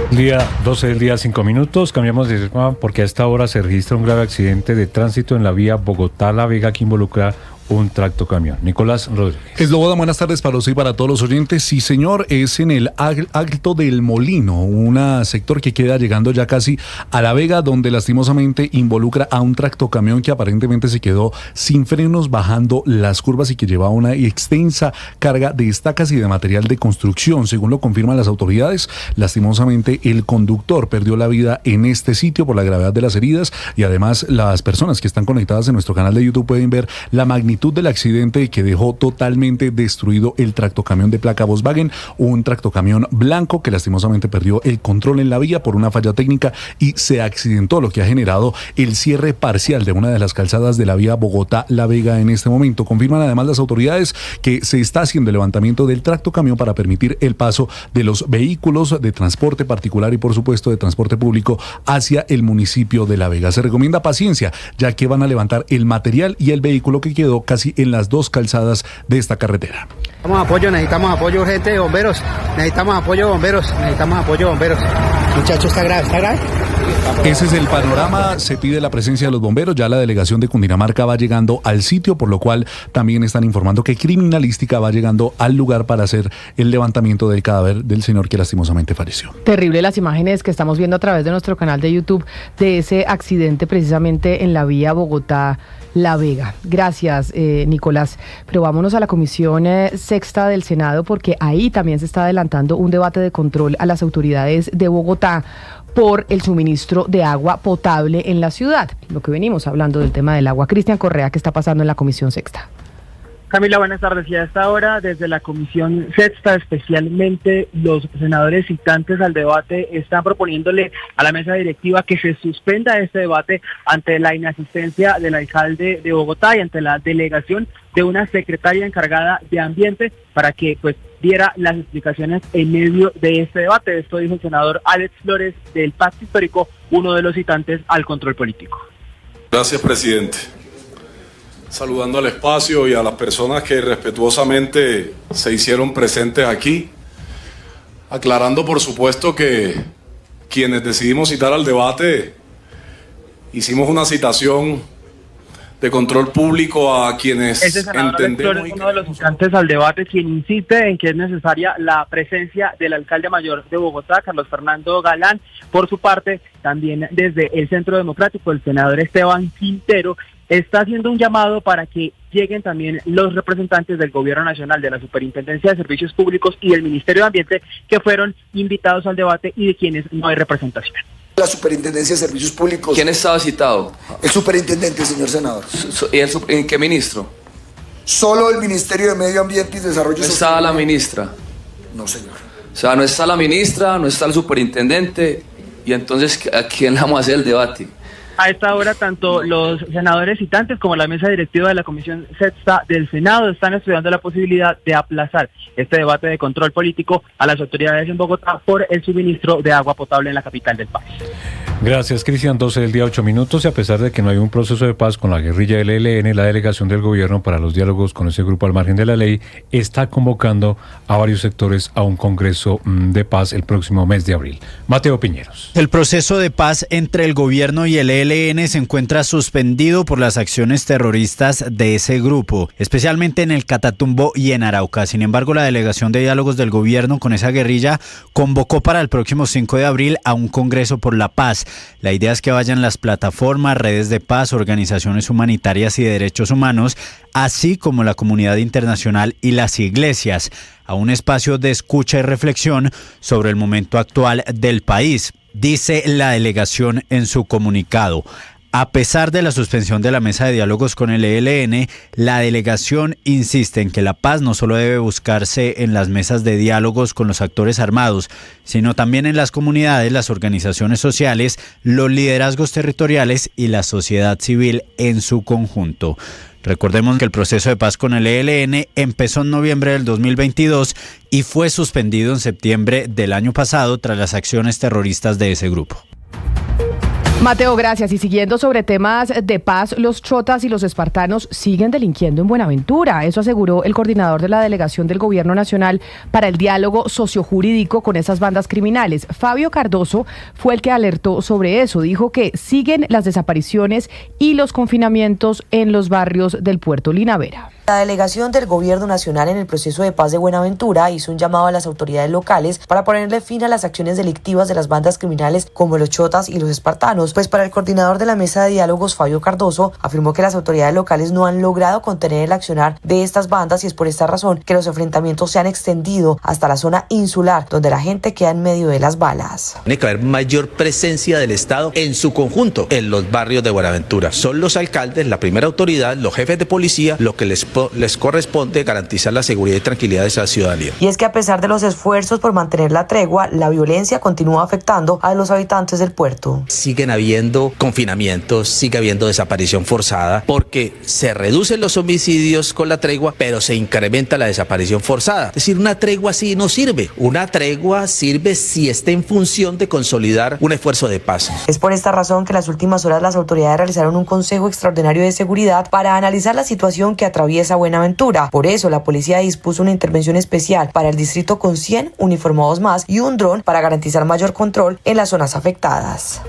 Día 12 del día, 5 minutos. Cambiamos de tema porque a esta hora se registra un grave accidente de tránsito en la vía Bogotá-La Vega que involucra un tractocamión. Nicolás Rodríguez. Esloboda, buenas tardes para usted y para todos los oyentes. Sí, señor, es en el Alto del Molino, un sector que queda llegando ya casi a La Vega, donde lastimosamente involucra a un tractocamión que aparentemente se quedó sin frenos bajando las curvas y que llevaba una extensa carga de estacas y de material de construcción. Según lo confirman las autoridades, lastimosamente el conductor perdió la vida en este sitio por la gravedad de las heridas, y además las personas que están conectadas en nuestro canal de YouTube pueden ver la magnitud del accidente que dejó totalmente destruido el tractocamión de placa Volkswagen, un tractocamión blanco que lastimosamente perdió el control en la vía por una falla técnica y se accidentó, lo que ha generado el cierre parcial de una de las calzadas de la vía Bogotá-La Vega en este momento. Confirman además las autoridades que se está haciendo el levantamiento del tractocamión para permitir el paso de los vehículos de transporte particular y por supuesto de transporte público hacia el municipio de La Vega. Se recomienda paciencia, ya que van a levantar el material y el vehículo que quedó casi en las dos calzadas de esta carretera. Necesitamos apoyo urgente de bomberos, necesitamos apoyo de bomberos. Muchachos, ¿está grave? Ese es el panorama, se pide la presencia de los bomberos, ya la delegación de Cundinamarca va llegando al sitio, por lo cual también están informando que Criminalística va llegando al lugar para hacer el levantamiento del cadáver del señor que lastimosamente falleció. Terrible las imágenes que estamos viendo a través de nuestro canal de YouTube de ese accidente precisamente en la vía Bogotá-La Vega. Gracias, Nicolás. Pero vámonos a la Comisión Sexta del Senado, porque ahí también se está adelantando un debate de control a las autoridades de Bogotá por el suministro de agua potable en la ciudad. Lo que venimos hablando del tema del agua. Cristian Correa, ¿qué está pasando en la Comisión Sexta? Camila, buenas tardes. Y a esta hora, desde la Comisión Sexta, especialmente los senadores citantes al debate, están proponiéndole a la mesa directiva que se suspenda este debate ante la inasistencia del alcalde de Bogotá y ante la delegación de una secretaria encargada de ambiente para que diera las explicaciones en medio de este debate. Esto dijo el senador Alex Flores del Pacto Histórico, uno de los citantes al control político. Gracias, presidente. Saludando al espacio y a las personas que respetuosamente se hicieron presentes aquí, aclarando por supuesto que quienes decidimos citar al debate hicimos una citación de control público a quienes entendemos. Es uno de los citantes al debate quien insiste en que es necesaria la presencia del alcalde mayor de Bogotá, Carlos Fernando Galán. Por su parte, también desde el Centro Democrático, el senador Esteban Quintero está haciendo un llamado para que lleguen también los representantes del Gobierno Nacional, de la Superintendencia de Servicios Públicos y del Ministerio de Ambiente, que fueron invitados al debate y de quienes no hay representación. La Superintendencia de Servicios Públicos. ¿Quién estaba citado? El superintendente, señor senador. ¿Y en qué ministro? Solo el Ministerio de Medio Ambiente y Desarrollo Sostenible. ¿No estaba la ministra? No, señor. O sea, no está la ministra, no está el superintendente, y entonces, ¿a quién le vamos a hacer el debate? A esta hora, tanto los senadores citantes como la mesa directiva de la Comisión Sexta del Senado están estudiando la posibilidad de aplazar este debate de control político a las autoridades en Bogotá por el suministro de agua potable en la capital del país. Gracias, Cristian. 12 del día, 8 minutos. Y a pesar de que no hay un proceso de paz con la guerrilla del ELN, la delegación del gobierno para los diálogos con ese grupo al margen de la ley está convocando a varios sectores a un congreso de paz el próximo mes de abril. Mateo Piñeros. El proceso de paz entre el gobierno y el ELN se encuentra suspendido por las acciones terroristas de ese grupo, especialmente en el Catatumbo y en Arauca. Sin embargo, la delegación de diálogos del gobierno con esa guerrilla convocó para el próximo 5 de abril a un congreso por la paz. La idea es que vayan las plataformas, redes de paz, organizaciones humanitarias y de derechos humanos, así como la comunidad internacional y las iglesias, a un espacio de escucha y reflexión sobre el momento actual del país, dice la delegación en su comunicado. A pesar de la suspensión de la mesa de diálogos con el ELN, la delegación insiste en que la paz no solo debe buscarse en las mesas de diálogos con los actores armados, sino también en las comunidades, las organizaciones sociales, los liderazgos territoriales y la sociedad civil en su conjunto. Recordemos que el proceso de paz con el ELN empezó en noviembre del 2022 y fue suspendido en septiembre del año pasado tras las acciones terroristas de ese grupo. Mateo, gracias. Y siguiendo sobre temas de paz, los chotas y los espartanos siguen delinquiendo en Buenaventura. Eso aseguró el coordinador de la delegación del Gobierno Nacional para el diálogo sociojurídico con esas bandas criminales. Fabio Cardoso fue el que alertó sobre eso. Dijo que siguen las desapariciones y los confinamientos en los barrios del Puerto Linavera. La delegación del Gobierno Nacional en el proceso de paz de Buenaventura hizo un llamado a las autoridades locales para ponerle fin a las acciones delictivas de las bandas criminales como los chotas y los espartanos, pues para el coordinador de la mesa de diálogos, Fabio Cardoso, afirmó que las autoridades locales no han logrado contener el accionar de estas bandas y es por esta razón que los enfrentamientos se han extendido hasta la zona insular, donde la gente queda en medio de las balas. Tiene que haber mayor presencia del Estado en su conjunto en los barrios de Buenaventura. Son los alcaldes, la primera autoridad, los jefes de policía, lo que les corresponde garantizar la seguridad y tranquilidad de esa ciudadanía. Y es que a pesar de los esfuerzos por mantener la tregua, la violencia continúa afectando a los habitantes del puerto. Siguen habiendo confinamientos, sigue habiendo desaparición forzada, porque se reducen los homicidios con la tregua, pero se incrementa la desaparición forzada. Es decir, una tregua así no sirve. Una tregua sirve si está en función de consolidar un esfuerzo de paz. Es por esta razón que en las últimas horas las autoridades realizaron un consejo extraordinario de seguridad para analizar la situación que atraviesa Buenaventura. Por eso la policía dispuso una intervención especial para el distrito con 100 uniformados más y un dron para garantizar mayor control en las zonas afectadas.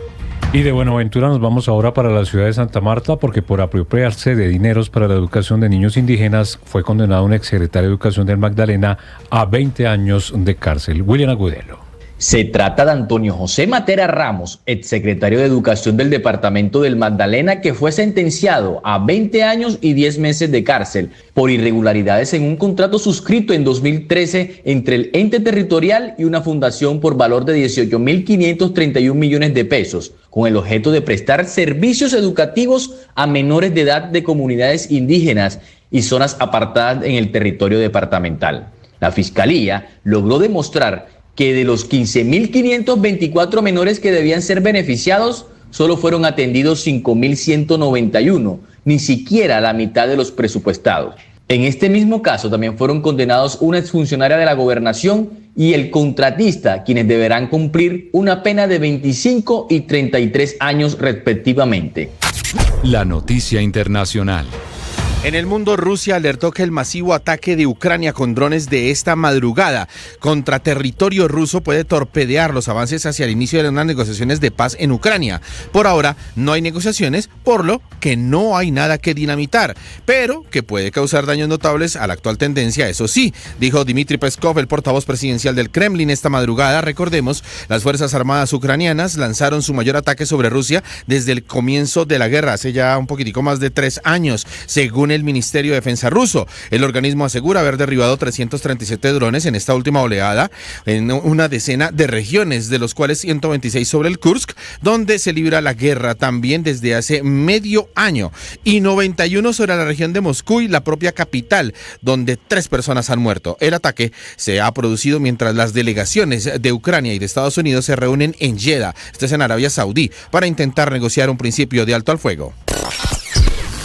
Y de Buenaventura nos vamos ahora para la ciudad de Santa Marta porque por apropiarse de dineros para la educación de niños indígenas fue condenado un exsecretario de Educación del Magdalena a 20 años de cárcel. William Agudelo. Se trata de Antonio José Matera Ramos, exsecretario de Educación del Departamento del Magdalena, que fue sentenciado a 20 años y 10 meses de cárcel por irregularidades en un contrato suscrito en 2013 entre el ente territorial y una fundación por valor de 18.531 millones de pesos, con el objeto de prestar servicios educativos a menores de edad de comunidades indígenas y zonas apartadas en el territorio departamental. La Fiscalía logró demostrar que de los 15.524 menores que debían ser beneficiados, solo fueron atendidos 5.191, ni siquiera la mitad de los presupuestados. En este mismo caso también fueron condenados una exfuncionaria de la Gobernación y el contratista, quienes deberán cumplir una pena de 25 y 33 años respectivamente. La noticia internacional. En el mundo, Rusia alertó que el masivo ataque de Ucrania con drones de esta madrugada contra territorio ruso puede torpedear los avances hacia el inicio de unas negociaciones de paz en Ucrania. Por ahora no hay negociaciones, por lo que no hay nada que dinamitar, pero que puede causar daños notables a la actual tendencia, eso sí, dijo Dmitry Peskov, el portavoz presidencial del Kremlin esta madrugada. Recordemos, las Fuerzas Armadas ucranianas lanzaron su mayor ataque sobre Rusia desde el comienzo de la guerra, hace ya un poquitico más de 3 años, según el Ministerio de Defensa ruso. El organismo asegura haber derribado 337 drones en esta última oleada en una decena de regiones, de los cuales 126 sobre el Kursk, donde se libra la guerra también desde hace medio año, y 91 sobre la región de Moscú y la propia capital, donde 3 personas han muerto. El ataque se ha producido mientras las delegaciones de Ucrania y de Estados Unidos se reúnen en Jeddah, esto es en Arabia Saudí, para intentar negociar un principio de alto al fuego.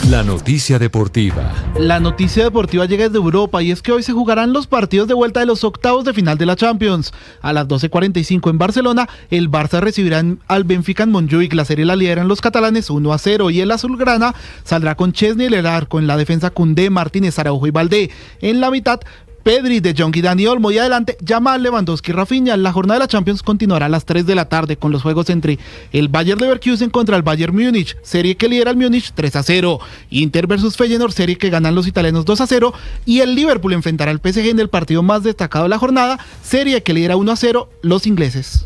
La noticia deportiva. La noticia deportiva llega desde Europa y es que hoy se jugarán los partidos de vuelta de los octavos de final de la Champions. A las 12:45 en Barcelona, el Barça recibirá al Benfica en Montjuïc. La serie la lideran los catalanes 1-0 y el azulgrana saldrá con Chesney en el arco, en la defensa Koundé, Martínez, Araujo y Valdé. En la mitad, Pedri, De Jong y Dani Olmo, y adelante Yamal, Lewandowski y Rafinha. La jornada de la Champions continuará a las 3 de la tarde con los juegos entre el Bayer Leverkusen contra el Bayern Múnich, serie que lidera el Múnich 3-0, Inter versus Feyenoord, serie que ganan los italianos 2-0, y el Liverpool enfrentará al PSG en el partido más destacado de la jornada, serie que lidera 1-0 los ingleses.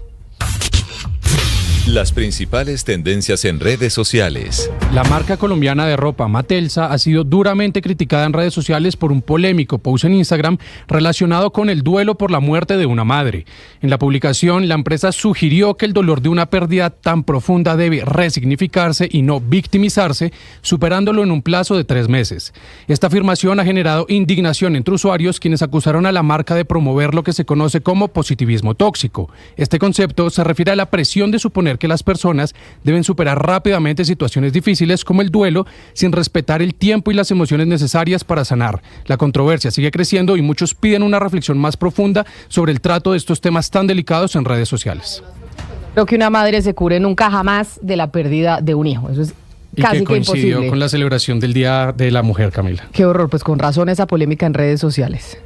Las principales tendencias en redes sociales. La marca colombiana de ropa Matelsa ha sido duramente criticada en redes sociales por un polémico post en Instagram relacionado con el duelo por la muerte de una madre. En la publicación, la empresa sugirió que el dolor de una pérdida tan profunda debe resignificarse y no victimizarse, superándolo en un plazo de 3 meses. Esta afirmación ha generado indignación entre usuarios, quienes acusaron a la marca de promover lo que se conoce como positivismo tóxico. Este concepto se refiere a la presión de suponer que las personas deben superar rápidamente situaciones difíciles como el duelo sin respetar el tiempo y las emociones necesarias para sanar. La controversia sigue creciendo y muchos piden una reflexión más profunda sobre el trato de estos temas tan delicados en redes sociales. Creo que una madre se cure nunca jamás de la pérdida de un hijo. Eso es casi que imposible. Con la celebración del Día de la Mujer, Camila. Qué horror, pues con razón esa polémica en redes sociales.